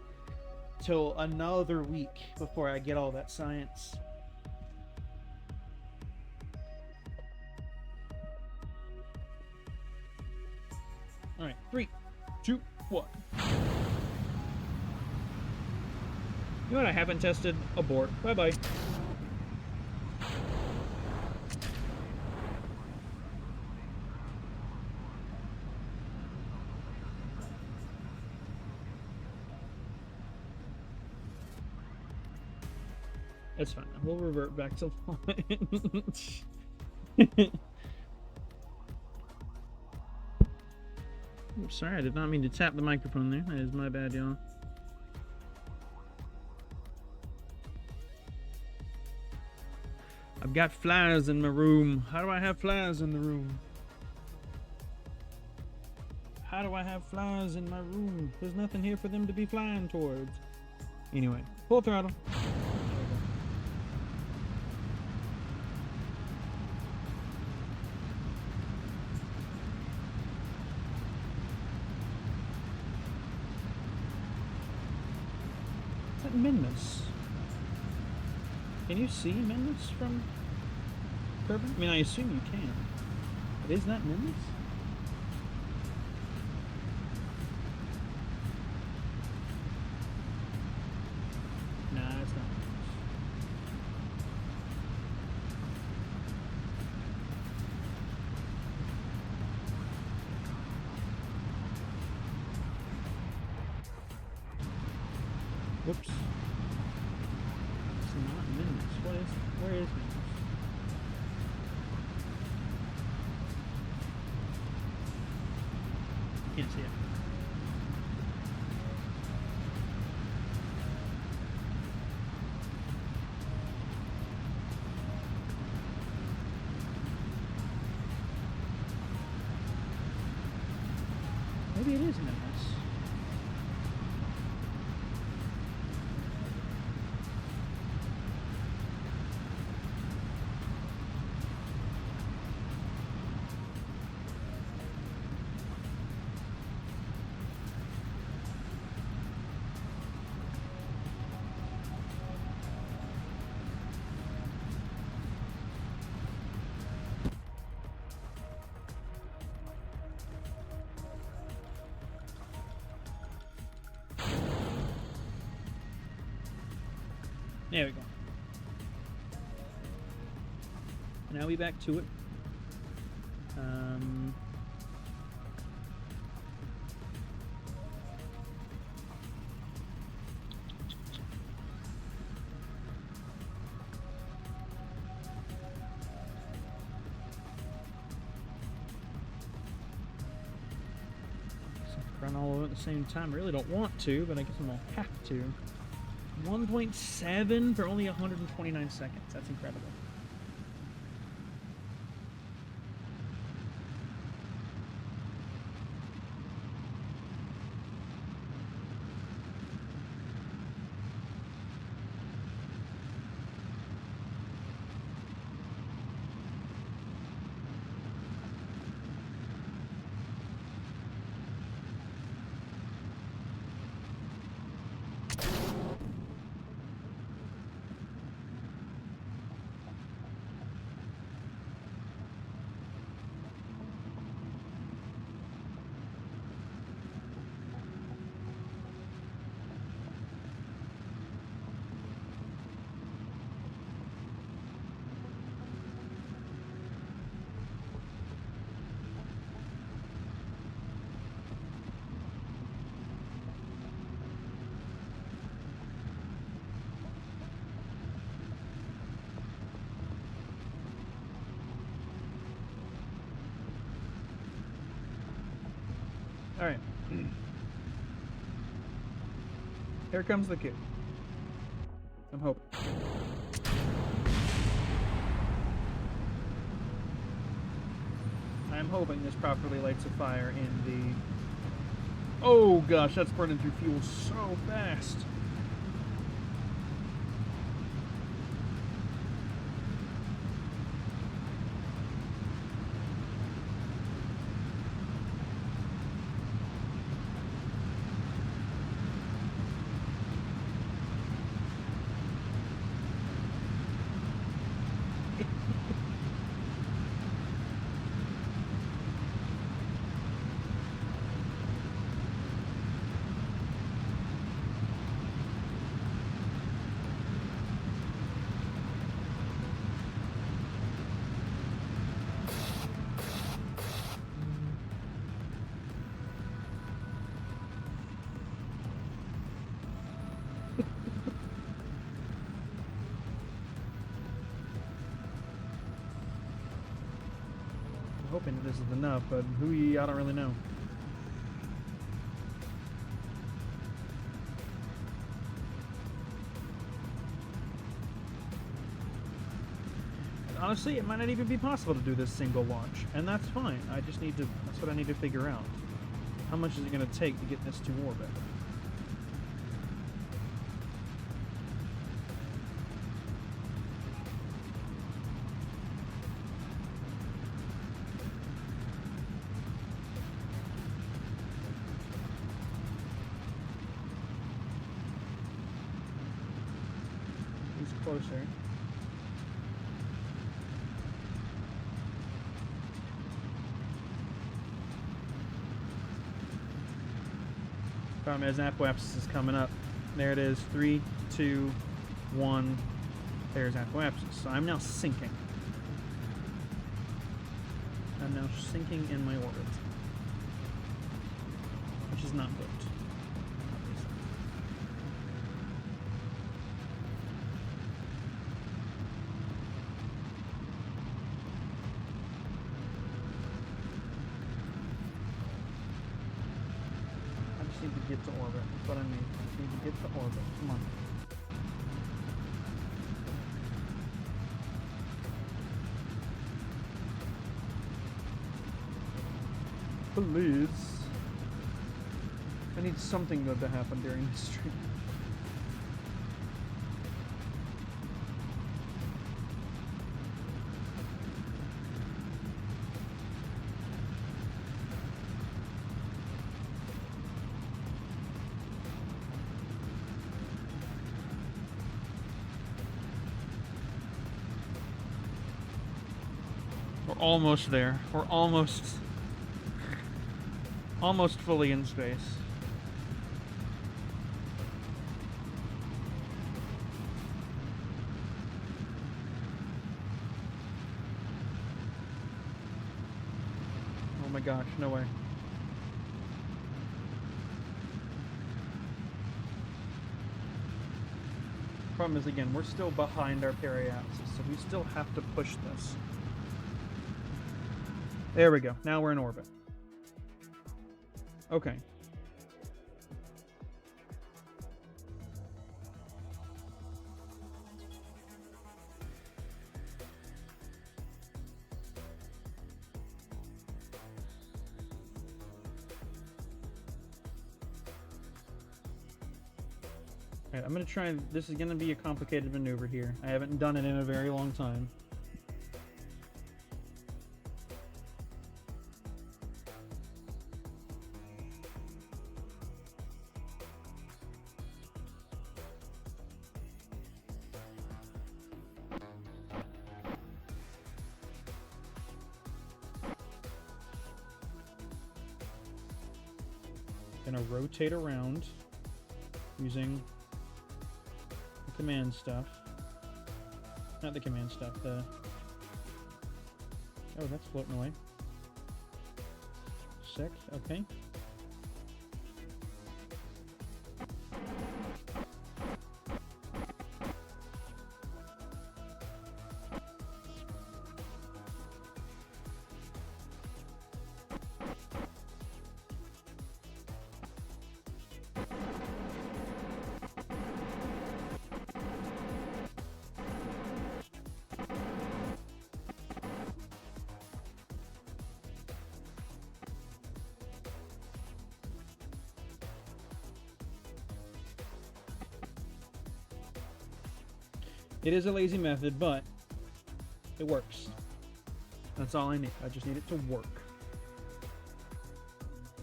till another week before I get all that science. Alright, 3, 2, 1. You know what I haven't tested? Abort. Bye-bye. It's fine. We'll revert back to launch. Oops, sorry, I did not mean to tap the microphone there. That is my bad, y'all. I've got flies in my room. How do I have flies in the room? How do I have flies in my room? There's nothing here for them to be flying towards. Anyway, full throttle. Is that Minmus? Can you see Minmus from Kerbal? I mean, I assume you can. But is that Minmus? Nah, it's not Minmus. Whoops. It's not Minmus. What is it? Where is Minmus? Can't see it. Maybe it is Minmus. There we go. Now we back to it. Run all of it at the same time. I really don't want to, but I guess I'm gonna have to. 1.7 for only 129 seconds. That's incredible. All right. Here comes the kick. I'm hoping. I'm hoping this properly lights a fire in the... Oh gosh, that's burning through fuel so fast. Hoping that this is enough, but I don't really know. And honestly, it might not even be possible to do this single launch, and that's fine. That's what I need to figure out. How much is it going to take to get this to orbit? Closer. Problem is, apoapsis is coming up. There it is. 3, 2, 1. There's apoapsis. So I'm now sinking. I'm now sinking in my orbit, which is not good. Need to get to orbit. That's what I mean. I need to get to orbit. Come on. Please. I need something good to happen during this stream. We're almost there. We're almost fully in space. my gosh, no way. Problem is, again, we're still behind our periapsis, so we still have to push this. There we go. Now we're in orbit. Okay. Alright, I'm going to try... This is going to be a complicated maneuver here. I haven't done it in a very long time. Gonna rotate around using the command stuff. Not the command stuff, the... Oh, that's floating away. Sick, okay. It is a lazy method, but it works. That's all I need. I just need it to work.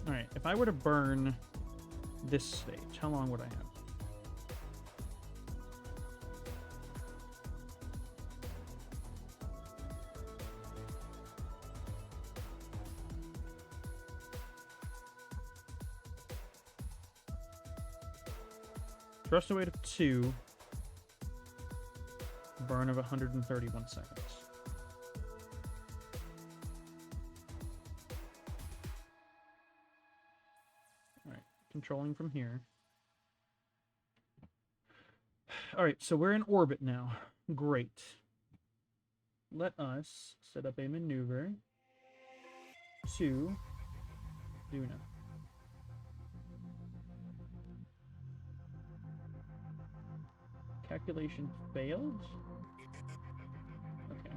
Alright, if I were to burn this stage, how long would I have? Thrust away to 2. Burn of 131 seconds. Alright, controlling from here. Alright, so we're in orbit now. Great. Let us set up a maneuver to Duna. Calculation failed? Okay.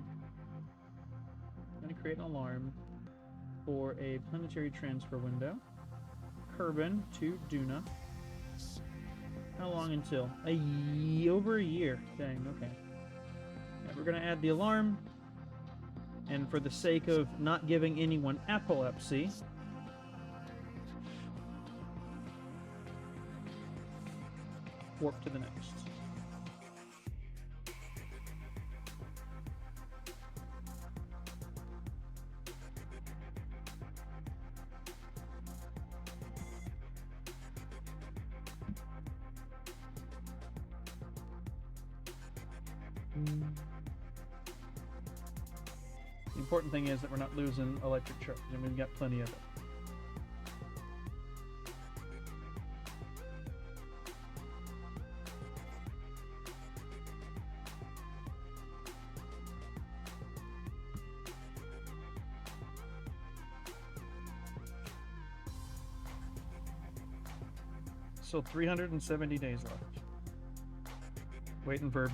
I'm going to create an alarm for a planetary transfer window. Kerbin to Duna. How long until? Over a year. Dang, okay. Yeah, we're going to add the alarm. And for the sake of not giving anyone epilepsy, warp to the next. The important thing is that we're not losing electric charge, and we've got plenty of it. So 370 days left. Waiting for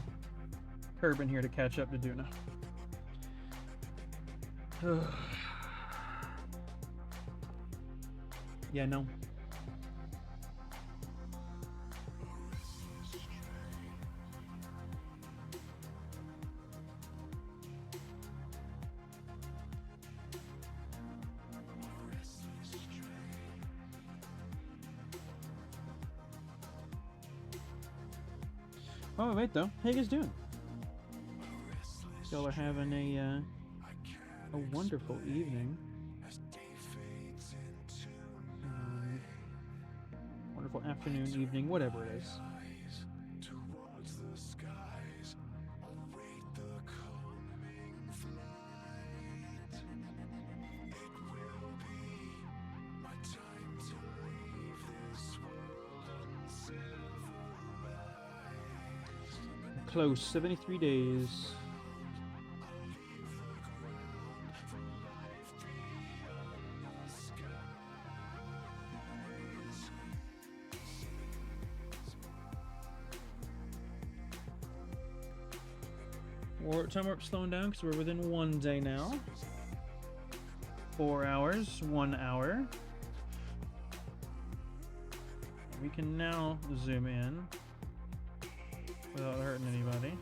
Kerbin here to catch up to Duna. Yeah, no. Oh, wait, though. How you guys doing? Y'all are having a wonderful evening. Wonderful afternoon, evening, whatever it is. close. 73 days. Time warp slowing down because we're within 1 day now. 4 hours, 1 hour. We can now zoom in without hurting anybody.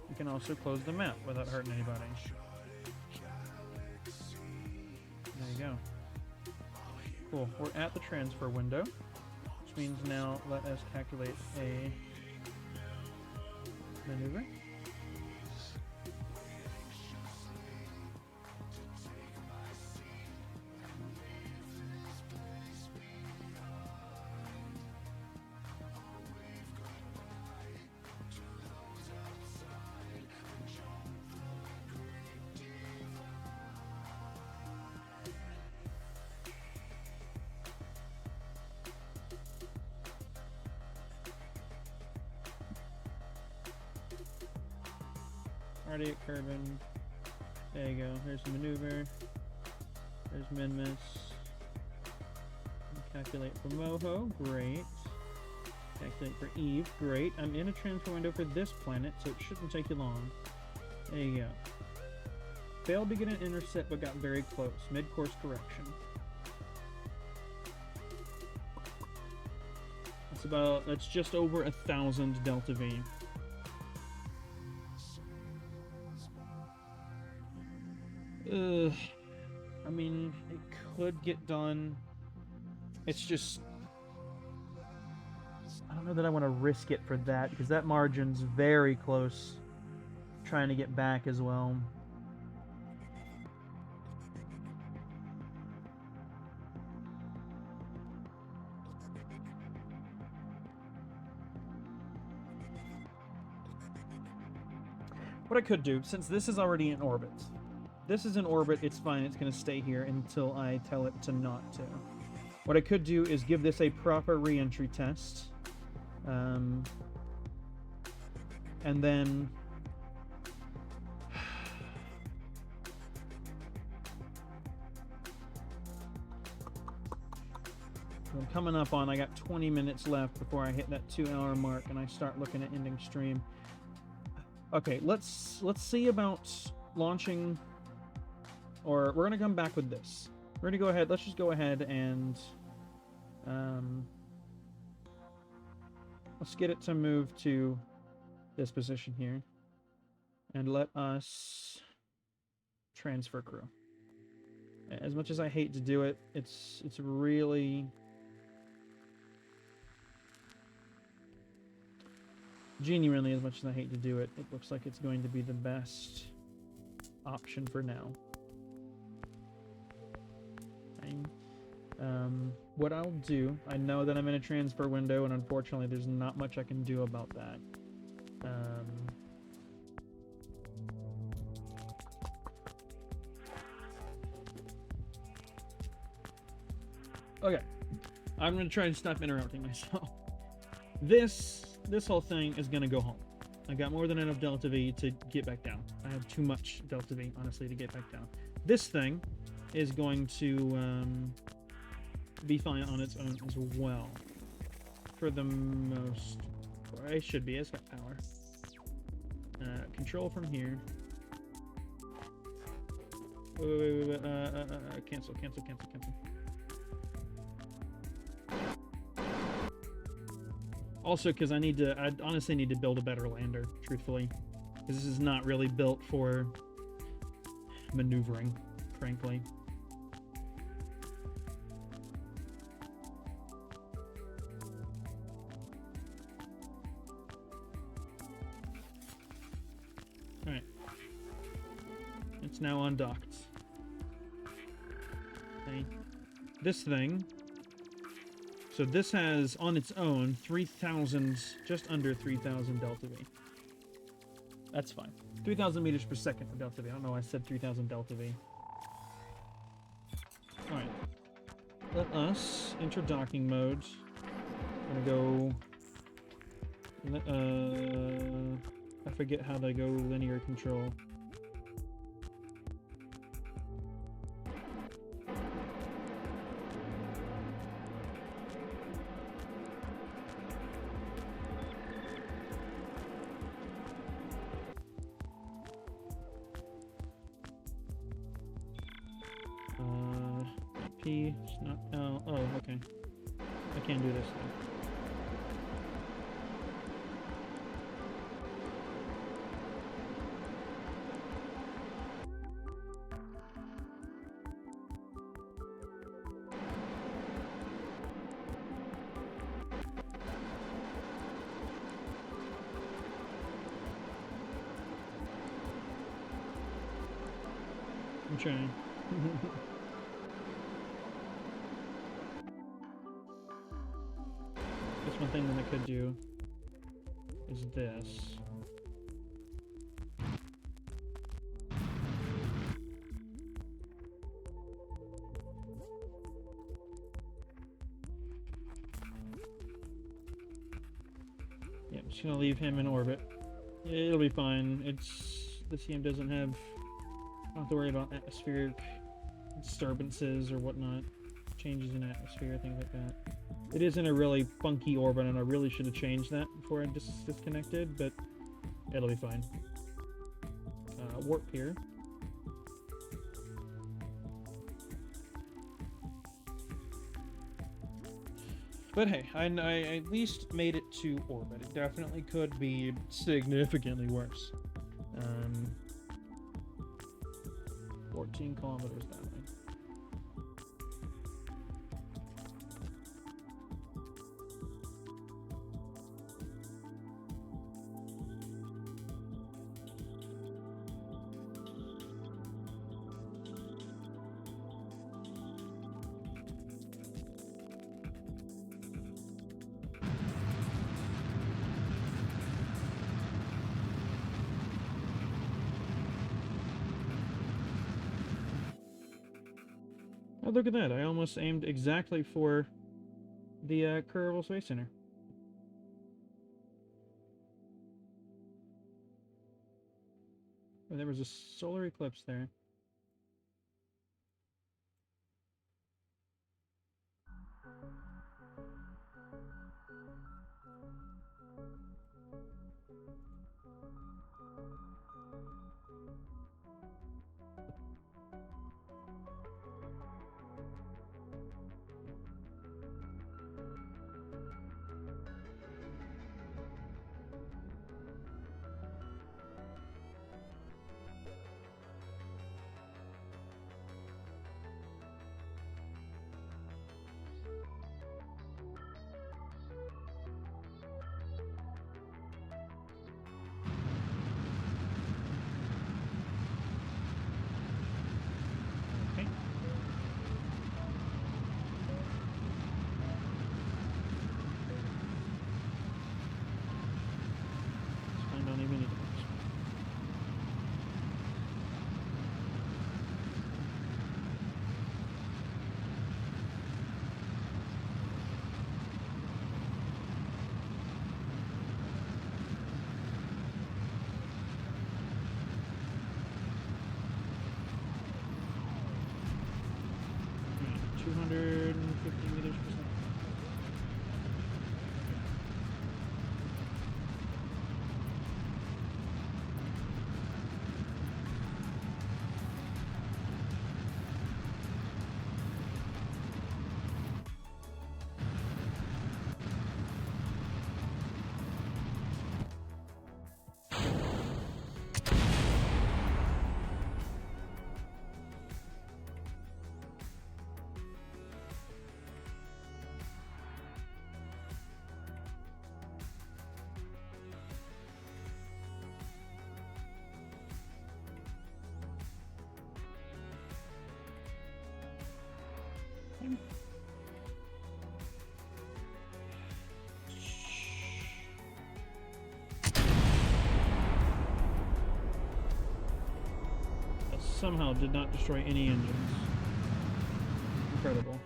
We can also close the map without hurting anybody. There you go. Cool. We're at the transfer window, which means now let us calculate a maneuver. Already at Kerbal. There you go. There's the maneuver. There's Minmus. Calculate for Moho. Great. Calculate for Eve. Great. I'm in a transfer window for this planet, so it shouldn't take you long. There you go. Failed to get an intercept, but got very close. Mid-course correction. That's just over 1,000 Delta V. I mean, it could get done. It's just... I don't know that I want to risk it for that, because that margin's very close. Trying to get back as well. What I could do, since this is already in orbit, this is in orbit, it's fine, it's going to stay here until I tell it to not to. What I could do is give this a proper re-entry test. And then... I'm coming up on, I got 20 minutes left before I hit that 2-hour mark and I start looking at ending stream. Okay, let's see about launching, or we're gonna come back with this. We're gonna go ahead, let's just go ahead and let's get it to move to this position here and let us transfer crew. As much as I hate to do it, it's really... Genuinely, as much as I hate to do it, it looks like it's going to be the best option for now. What I'll do, I know that I'm in a transfer window, and unfortunately there's not much I can do about that. Okay, I'm going to try and stop interrupting myself. This whole thing is going to go home. I got more than enough Delta V to get back down. I have too much Delta V, honestly, to get back down. This thing is going to be fine on its own as well. For the most... It should be. It's got power. Control from here. Wait. Cancel. Also, because I honestly need to build a better lander, truthfully. Because this is not really built for maneuvering, frankly. Alright. It's now undocked. Okay. This thing... So this has, on its own, 3,000, just under 3,000 Delta V. That's fine. 3,000 meters per second for Delta V. I don't know why I said 3,000 Delta V. Alright. Let us enter docking mode. I'm gonna go I forget how to go linear control. P, it's not, oh, okay. I can't do this though. I'm trying. Guess one thing that I could do is this. Yeah, I'm just gonna leave him in orbit. It'll be fine. The CM doesn't have. I don't have to worry about atmospheric disturbances or whatnot. Changes in atmosphere, things like that. It is in a really funky orbit, and I really should have changed that before I disconnected, but it'll be fine. Warp here. But hey, I at least made it to orbit. It definitely could be significantly worse. 14 kilometers that way. Oh, look at that. I almost aimed exactly for the Kerbal Space Center. Oh, there was a solar eclipse there. Right, 250 meters per second. That somehow did not destroy any engines. Incredible.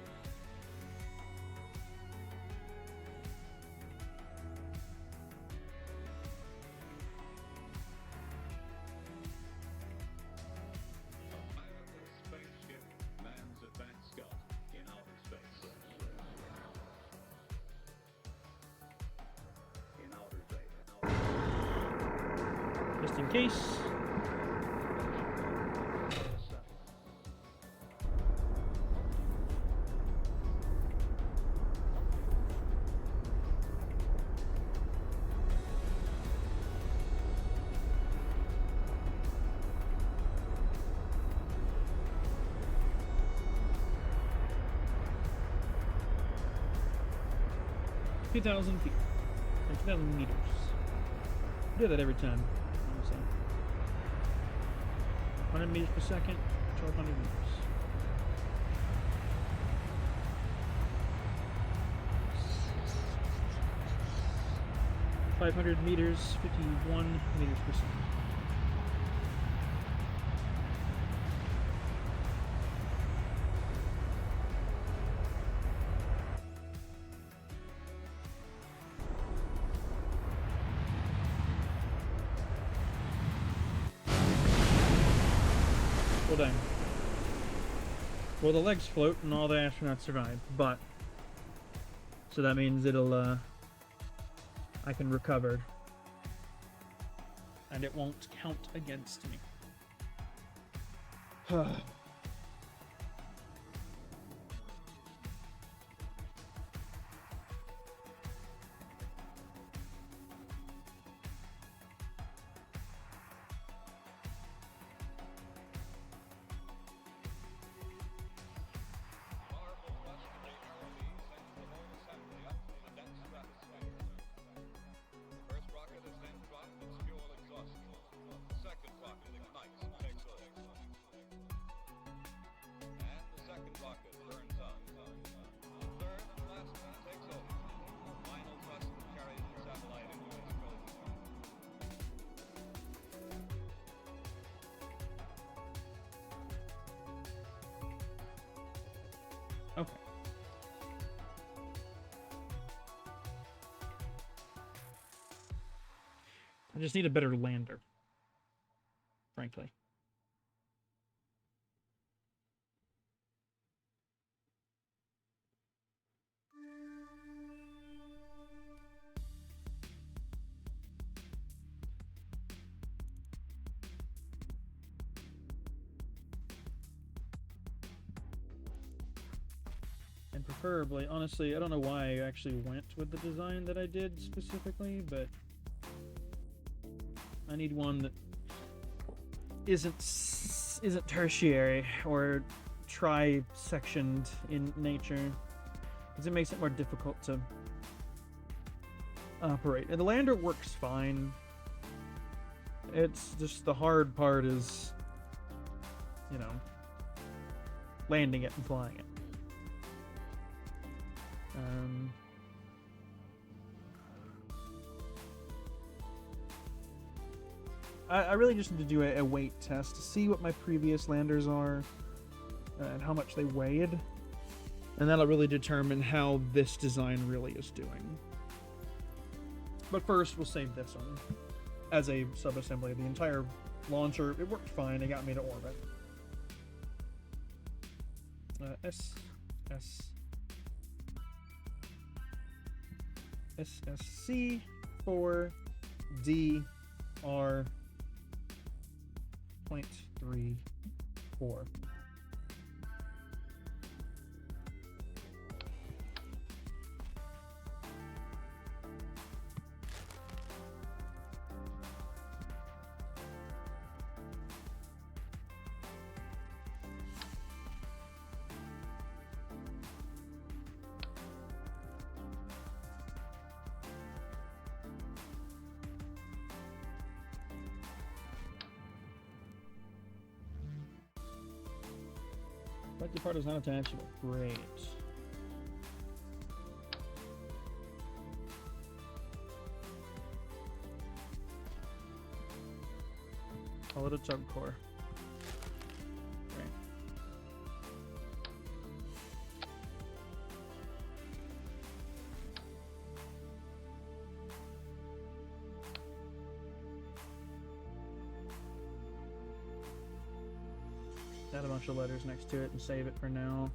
just in case. 2,000 feet. Or 2,000 meters. I do that every time. Honestly. 100 meters per second, 1,200 meters. .500 meters, 51 meters per second. Well done. Well, the legs float and all the astronauts survive, but so that means it'll I can recover and it won't count against me. Okay. I just need a better lander, frankly. And preferably, honestly, I don't know why I actually went with the design that I did specifically, but I need one that isn't tertiary or tri-sectioned in nature, because it makes it more difficult to operate. And the lander works fine. It's just the hard part is, you know, landing it and flying it. I really just need to do a weight test to see what my previous landers are and how much they weighed, and that'll really determine how this design really is doing. But first, we'll save this one as a subassembly. The entire launcher, it worked fine. It got me to orbit. SSC 4DR 0.34. But the part is not attachable. Great. Call it a tug core. Great. Add a bunch of letters next to it and save it for now.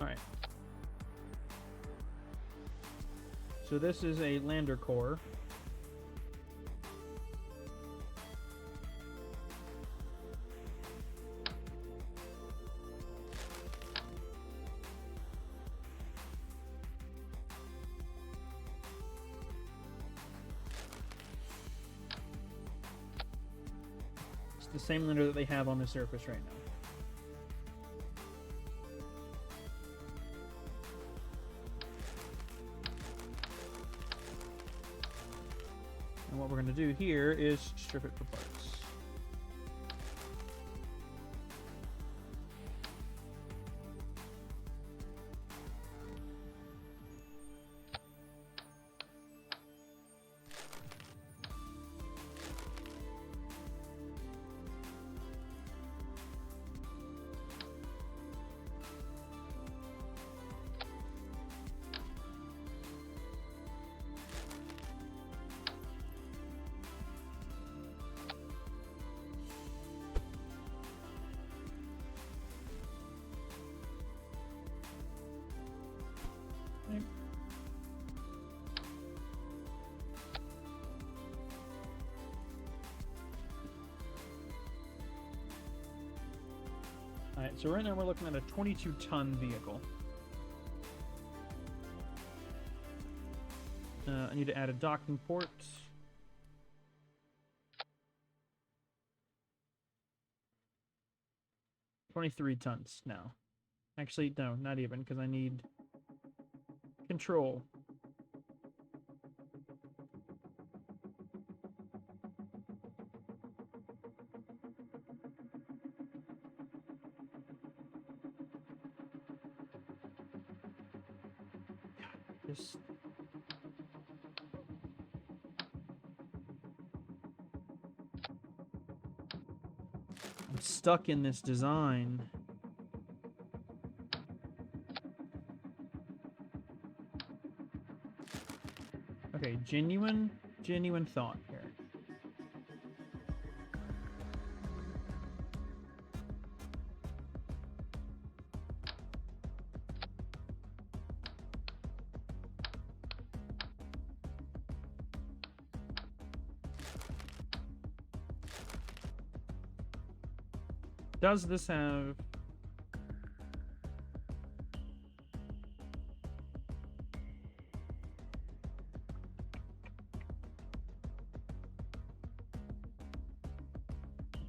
Alright. So this is a lander core. It's the same lander that they have on the surface right now. And what we're going to do here is strip it for parts. Alright, so right now we're looking at a 22-ton vehicle. I need to add a docking port. $23 tons now. Actually, no, not even, because I need control. Just I'm stuck in this design. Okay, genuine thought here. Does this have...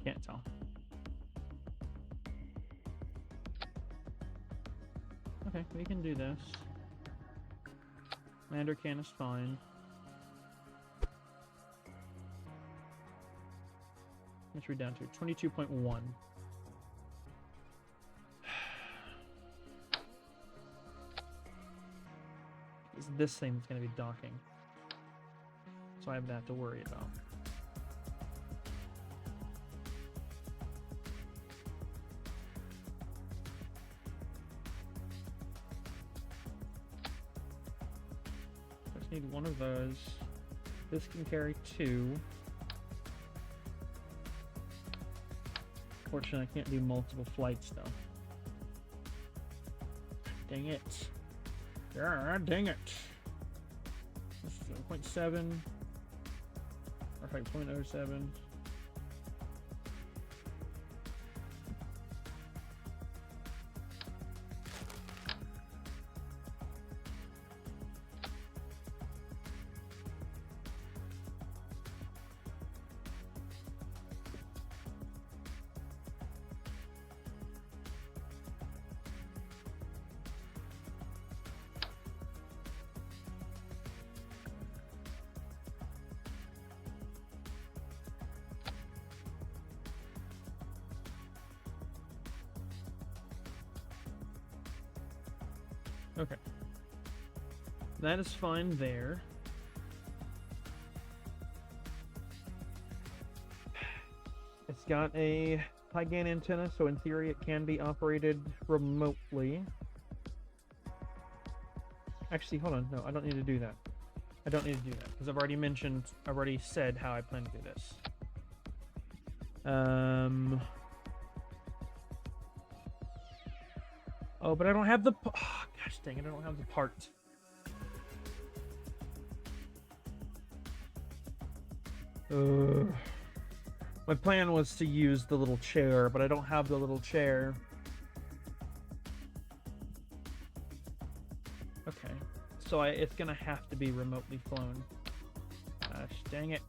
Can't tell. Okay, we can do this. Lander can is fine. Which we're down to 22.1. This thing's going to be docking. So I have that to worry about. Just need one of those. This can carry 2. Fortunately, I can't do multiple flights, though. Dang it. Yeah, dang it. 0.7 or 5.07. Okay. That is fine there. It's got a high gain antenna, so in theory it can be operated remotely. Actually, hold on. No, I don't need to do that. I don't need to do that, because I've already said how I plan to do this. Oh, but I don't have the... Oh, gosh dang it, I don't have the part. My plan was to use the little chair, but I don't have the little chair. Okay, so it's gonna have to be remotely flown. Gosh, dang it.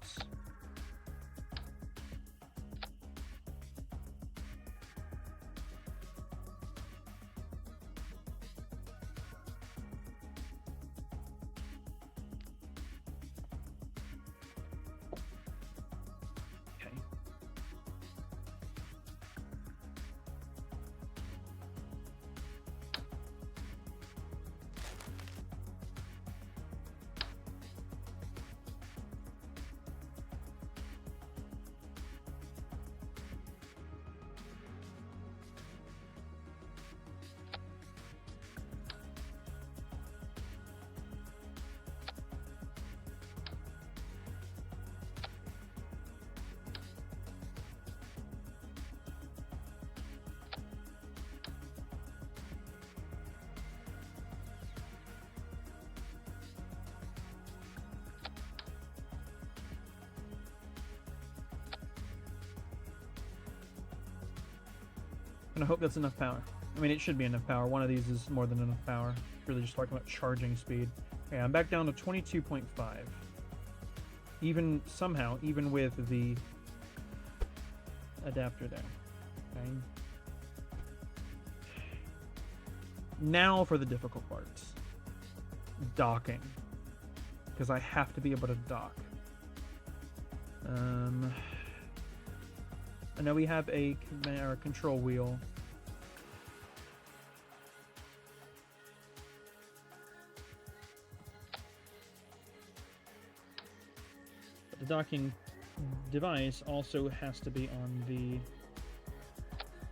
And I hope that's enough power. I mean, it should be enough power. One of these is more than enough power. It's really just talking about charging speed. Okay, I'm back down to 22.5. Even somehow, even with the adapter there. Okay. Now for the difficult parts. Docking. Because I have to be able to dock. I know we have a control wheel. But the docking device also has to be on the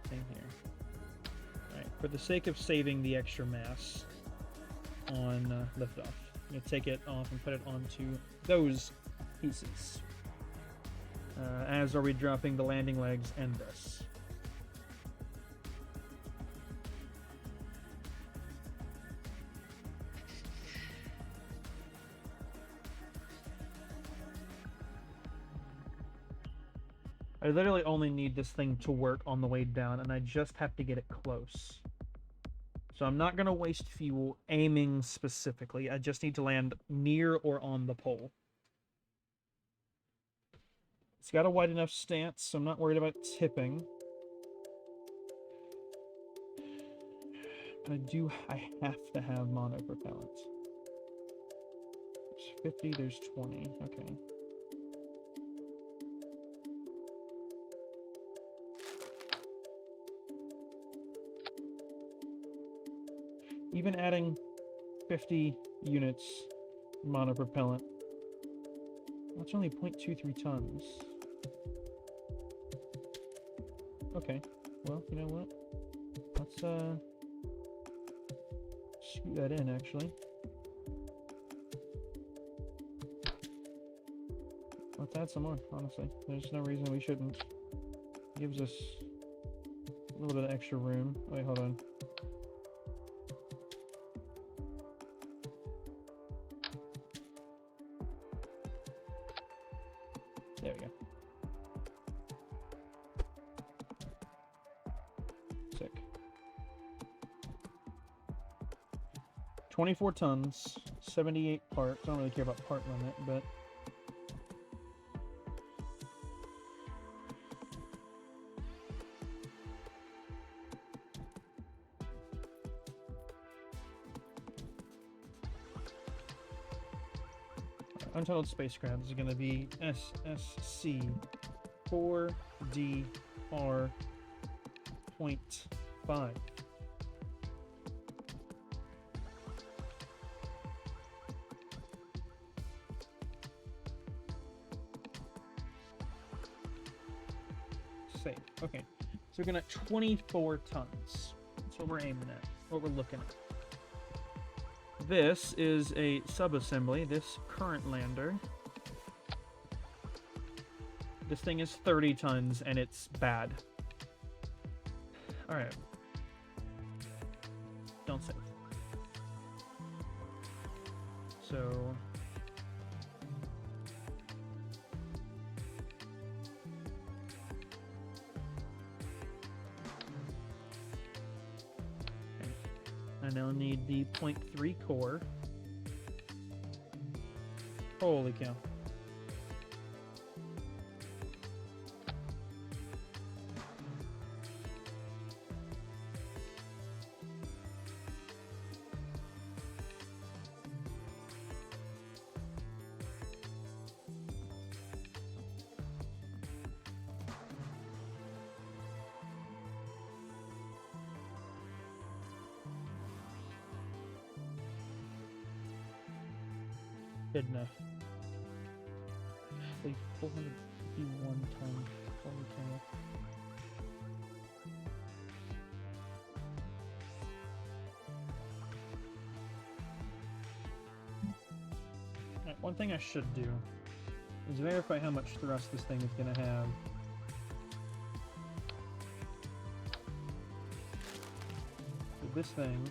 thing here. Right, for the sake of saving the extra mass on liftoff, I'm going to take it off and put it onto those pieces. As are we dropping the landing legs and this. I literally only need this thing to work on the way down, and I just have to get it close. So I'm not going to waste fuel aiming specifically. I just need to land near or on the pole. It's got a wide enough stance, so I'm not worried about tipping. But I have to have monopropellant. There's 50, there's 20, okay. Even adding 50 units monopropellant, that's only 0.23 tons. Okay, well, you know what? Let's scoot that in, actually. Let's add some more, honestly. There's no reason we shouldn't. It gives us a little bit of extra room. Wait, hold on. There we go. Sick. 24 tons, 78 parts. I don't really care about part limit, but Untitled Spacecraft is going to be SSC 4DR.5. Safe. Okay, so we're gonna 24 tons. That's what we're aiming at, what we're looking at. This is a sub-assembly, this current lander. This thing is 30 tons and it's bad. Alright. Don't say. So I now need the 0.3 core. Holy cow. Good enough. Like 451 times 40k. Alright, one thing I should do is verify how much thrust this thing is going to have. So this thing.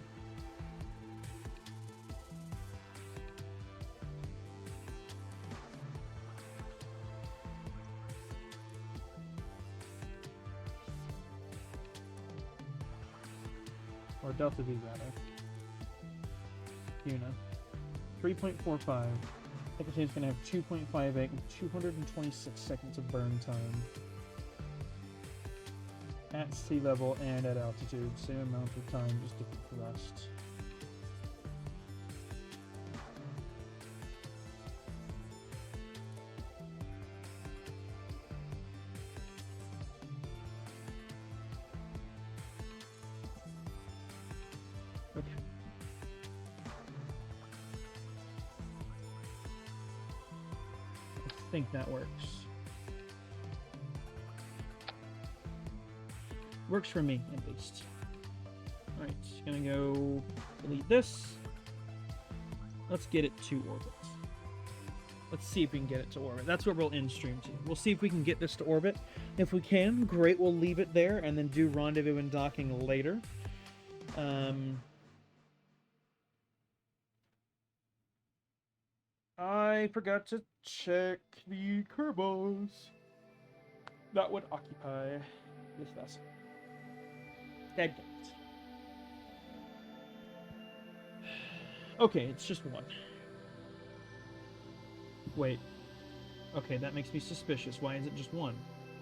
Or delta V rather. Una. 3.45. That contains going to have 2.58 and 226 seconds of burn time. At sea level and at altitude. Same amount of time, just different thrust. I think that works. Works for me, at least. Alright, gonna go delete this. Let's get it to orbit. Let's see if we can get it to orbit. That's what we'll end stream to. We'll see if we can get this to orbit. If we can, great, we'll leave it there and then do rendezvous and docking later. I forgot to check the Kerbals that would occupy this vessel. Dead guys. Okay, it's just one. Wait. Okay, that makes me suspicious. Why is it just one?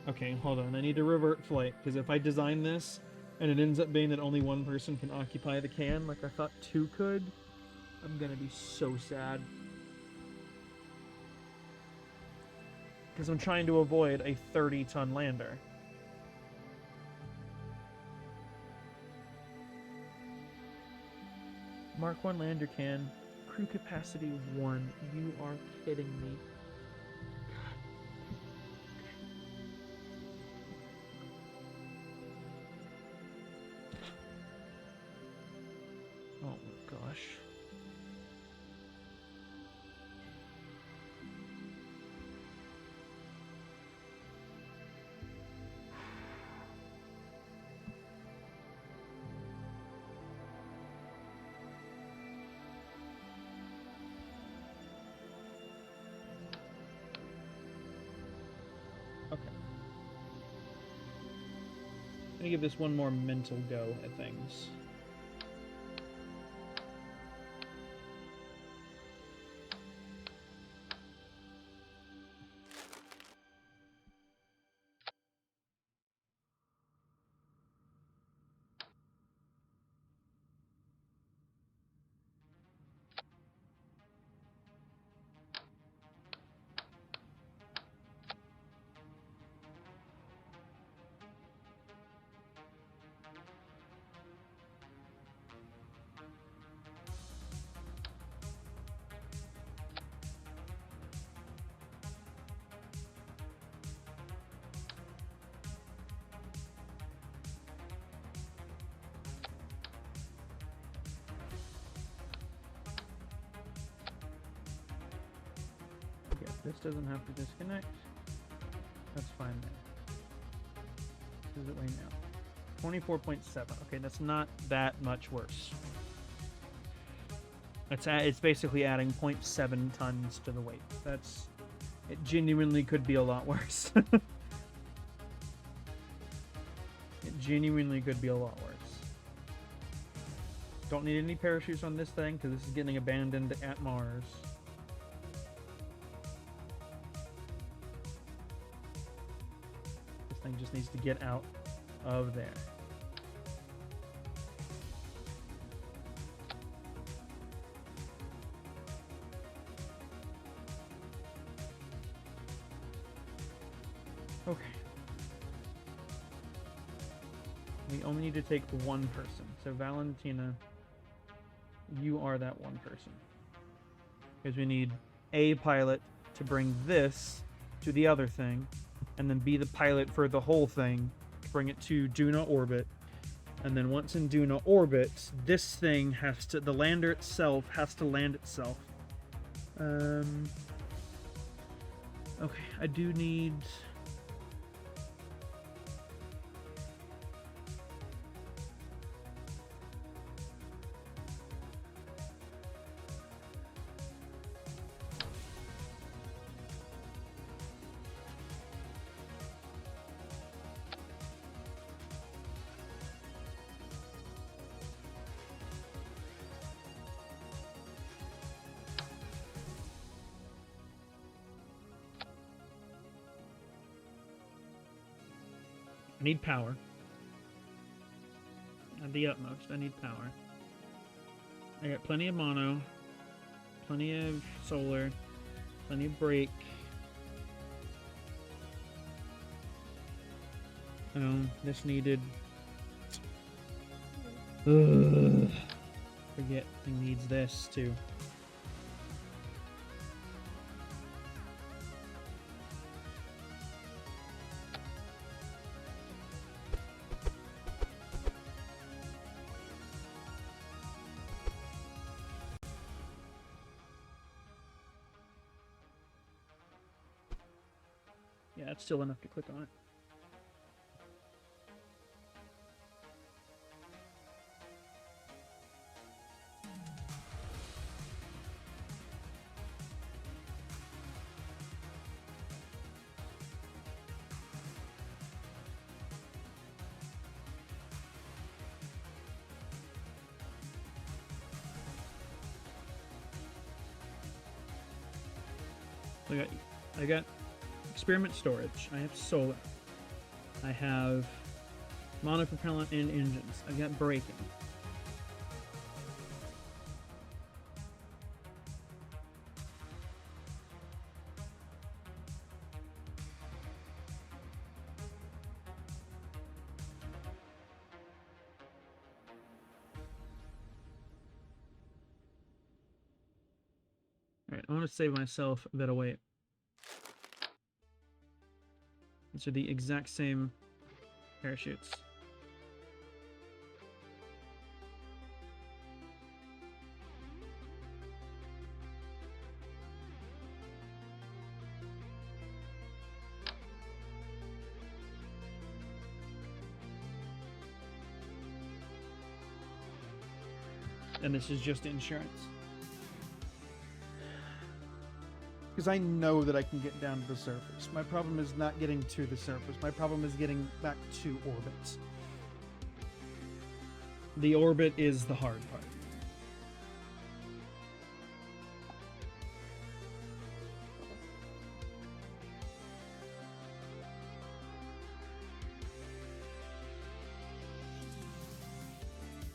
Okay, hold on. I need to revert flight, because if I design this and it ends up being that only one person can occupy the can, like I thought two could, I'm gonna be so sad. Because I'm trying to avoid a 30-ton lander. Mark 1 lander can. Crew capacity 1. You are kidding me. Oh my gosh. I'm gonna give this one more mental go at things. This doesn't have to disconnect. That's fine there. What does it weigh now? 24.7. Okay, that's not that much worse. It's basically adding 0.7 tons to the weight. It genuinely could be a lot worse. It genuinely could be a lot worse. Don't need any parachutes on this thing because this is getting abandoned at Mars. This thing just needs to get out of there. Okay. We only need to take one person. So Valentina, you are that one person. Because we need a pilot to bring this to the other thing, and then be the pilot for the whole thing, bring it to Duna orbit. And then once in Duna orbit, this thing has to, the lander itself has to land itself. Okay, I do need... I need power. At the utmost, I need power. I got plenty of mono, plenty of solar, plenty of brake. This needed... Forget, it needs this too. Yeah, that's still enough to click on it. I got experiment storage. I have solar. I have monopropellant and engines. I've got braking. Alright, I want to save myself a bit of weight. These are the exact same parachutes. And this is just insurance. Because I know that I can get down to the surface. My problem is not getting to the surface. My problem is getting back to orbit. The orbit is the hard part.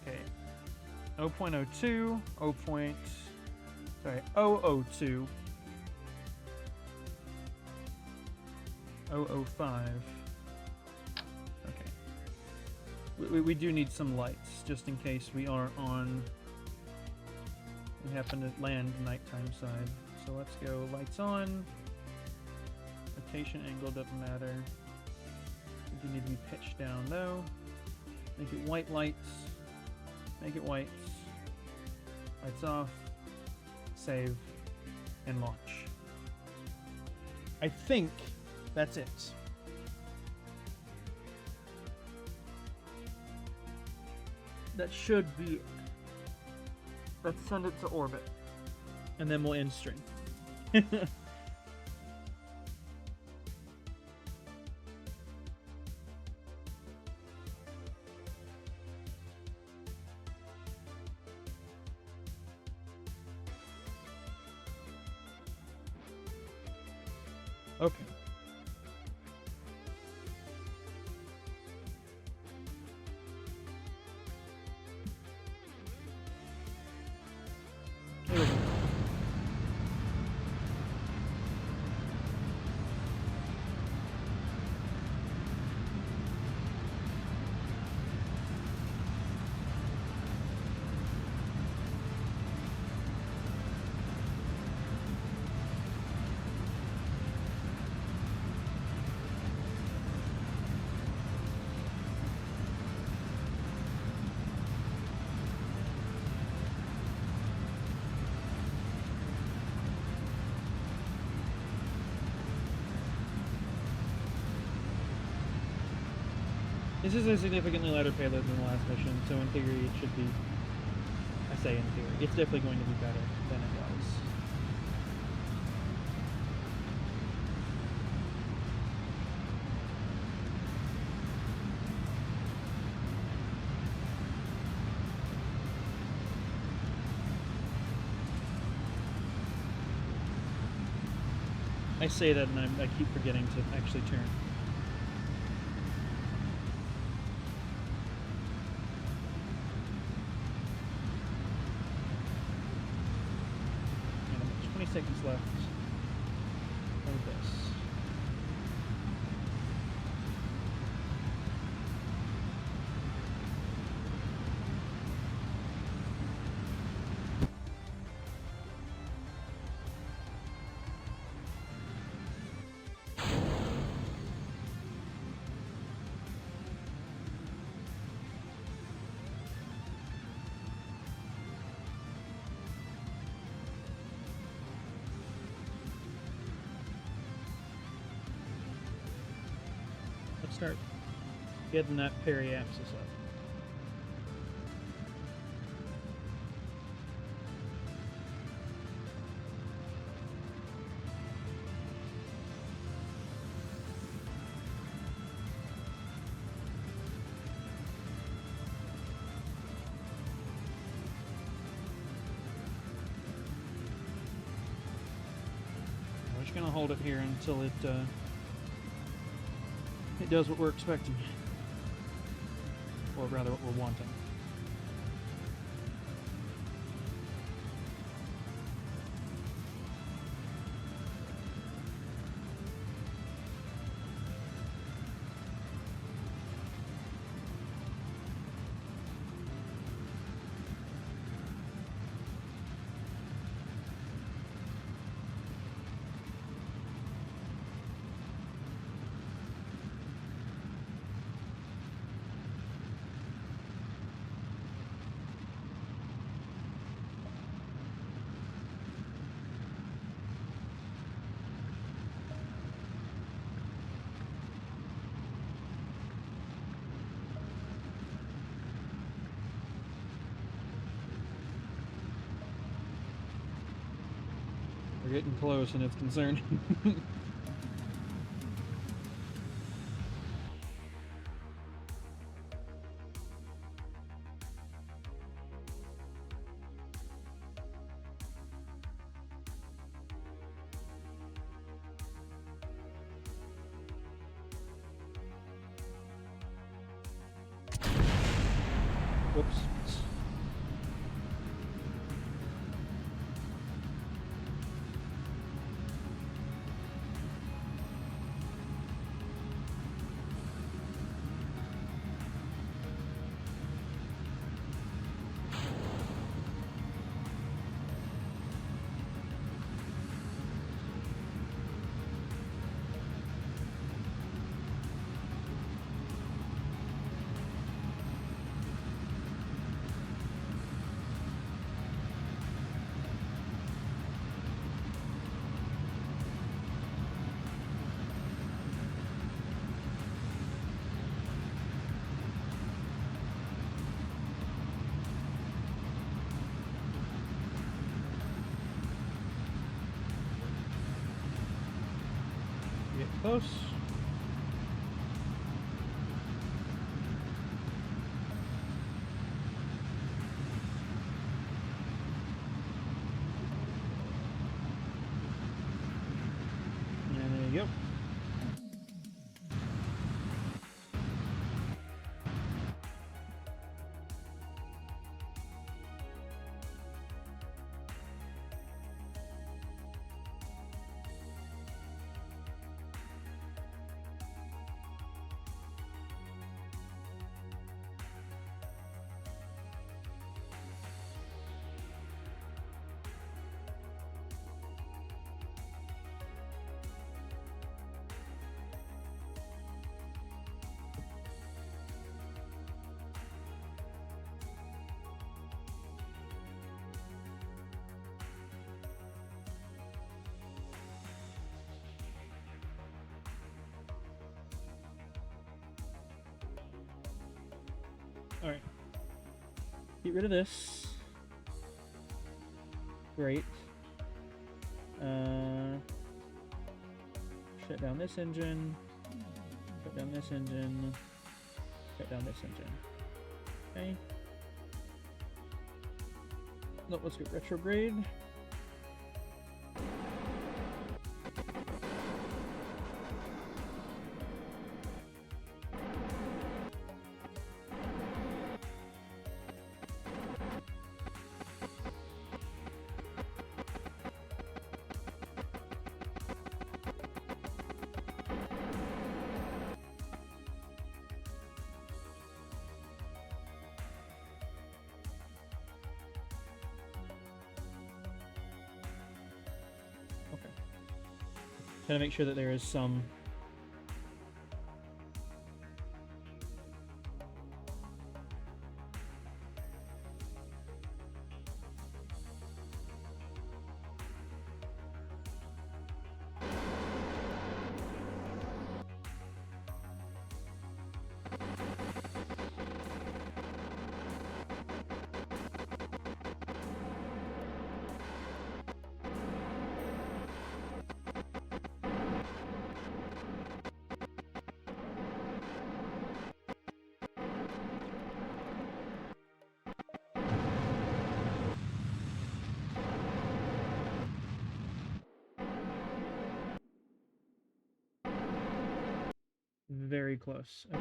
Okay. 0.02, 0.002. 005. Okay. We do need some lights, just in case we are on... We happen to land nighttime side. So let's go lights on. Rotation angle doesn't matter. We do need to be pitched down though. Make it white lights. Make it whites. Lights off. Save. And launch. I think that's it. That should be it. Let's send it to orbit. And then we'll end stream. Okay. Here we go. This is a significantly lighter payload than the last mission, so in theory it should be, I say in theory, it's definitely going to be better than it was. I say that and I keep forgetting to actually turn. And 20 seconds left of this. Start getting that periapsis up. We're just gonna hold it here until it does what we're expecting, or rather what we're wanting. We're getting close, and it's concerning. Whoops. Get close. And there you go. Alright. Get rid of this. Great. Shut down this engine. Shut down this engine. Shut down this engine. Okay. No, let's go retrograde. Trying to make sure that there is some very close. Okay.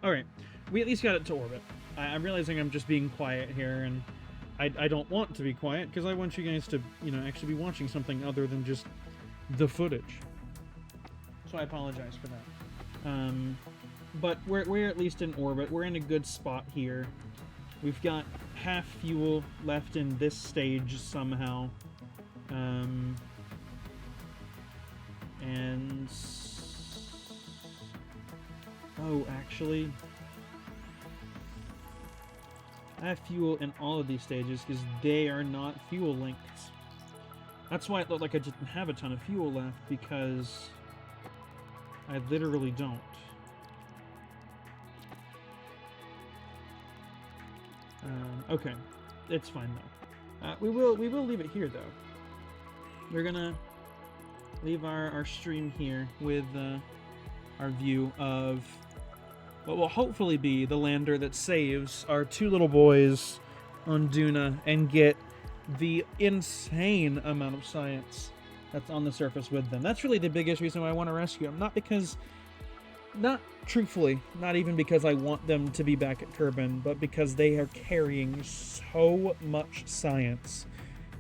Alright, we at least got it to orbit. I'm realizing I'm just being quiet here, and I don't want to be quiet, because I want you guys to, you know, actually be watching something other than just the footage. So I apologize for that. But we're at least in orbit. We're in a good spot here. We've got half fuel left in this stage somehow. And... oh, actually, I have fuel in all of these stages because they are not fuel linked. That's why it looked like I didn't have a ton of fuel left, because I literally don't. Okay, it's fine though. We will leave it here though. We're gonna leave our stream here with our view of what will hopefully be the lander that saves our two little boys on Duna and get the insane amount of science that's on the surface with them. That's really the biggest reason why I want to rescue them. Not truthfully, not even because I want them to be back at Kerbin, but because they are carrying so much science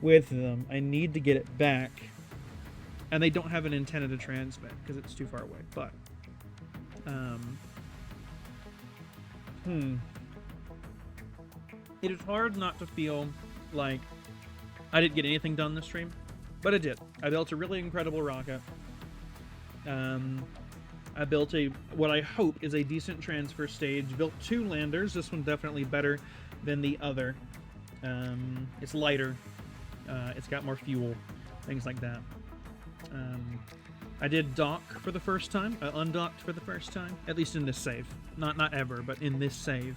with them. I need to get it back. And they don't have an antenna to transmit because it's too far away, but... It is hard not to feel like I didn't get anything done this stream, but I did. I built a really incredible rocket. I built what I hope is a decent transfer stage. Built 2 landers. This one definitely better than the other. It's lighter. It's got more fuel. Things like that. I did dock for the first time. I undocked for the first time, at least in this save. Not ever, but in this save.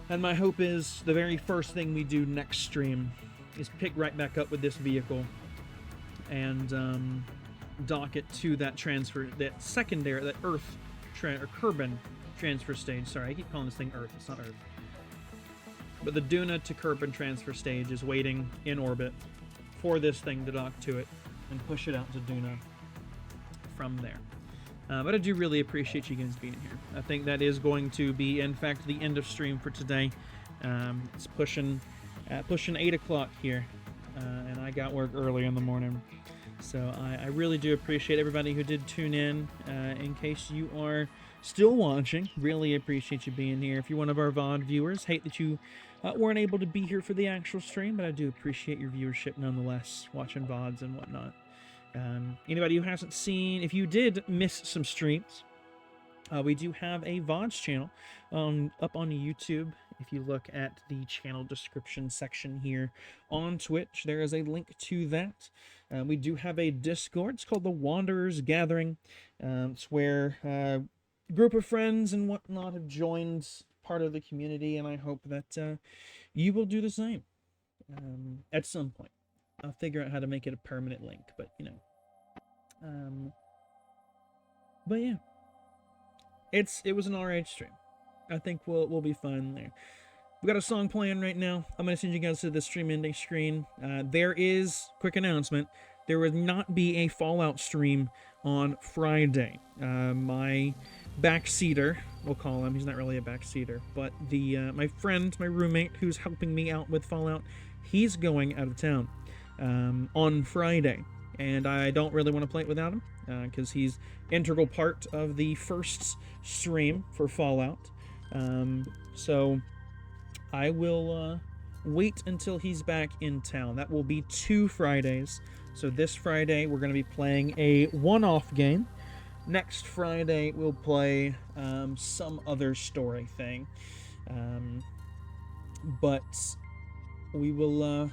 And my hope is the very first thing we do next stream is pick right back up with this vehicle and dock it to that transfer, that secondary, that Earth, or Kerbin transfer stage. Sorry, I keep calling this thing Earth. It's not Earth. But the Duna to Kerbal transfer stage is waiting in orbit for this thing to dock to it and push it out to Duna from there. But I do really appreciate you guys being here. I think that is going to be, in fact, the end of stream for today. It's pushing 8 o'clock here, and I got work early in the morning. So I really do appreciate everybody who did tune in. In case you are still watching, really appreciate you being here. If you're one of our VOD viewers, hate that you weren't able to be here for the actual stream, but I do appreciate your viewership nonetheless, watching VODs and whatnot. Anybody who hasn't seen, if you did miss some streams, we do have a VODs channel up on YouTube. If you look at the channel description section here on Twitch, there is a link to that. We do have a Discord. It's called the Wanderers Gathering. It's where a group of friends and whatnot have joined part of the community, and I hope that you will do the same at some point. I'll figure out how to make it a permanent link, but you know. But yeah, it was an RH stream. I think we'll be fine there. We got a song playing right now. I'm gonna send you guys to the stream ending screen. There is quick announcement. There will not be a Fallout stream on Friday. My backseater, we'll call him. He's not really a backseater, but my friend, my roommate, who's helping me out with Fallout, he's going out of town on Friday, and I don't really want to play it without him because he's integral part of the first stream for Fallout. So I will wait until he's back in town. That will be 2 Fridays. So this Friday we're going to be playing a one-off game. Next Friday we'll play some other story thing. But we will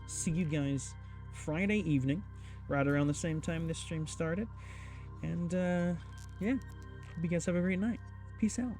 see you guys Friday evening, right around the same time this stream started. And yeah, hope you guys have a great night. Peace out.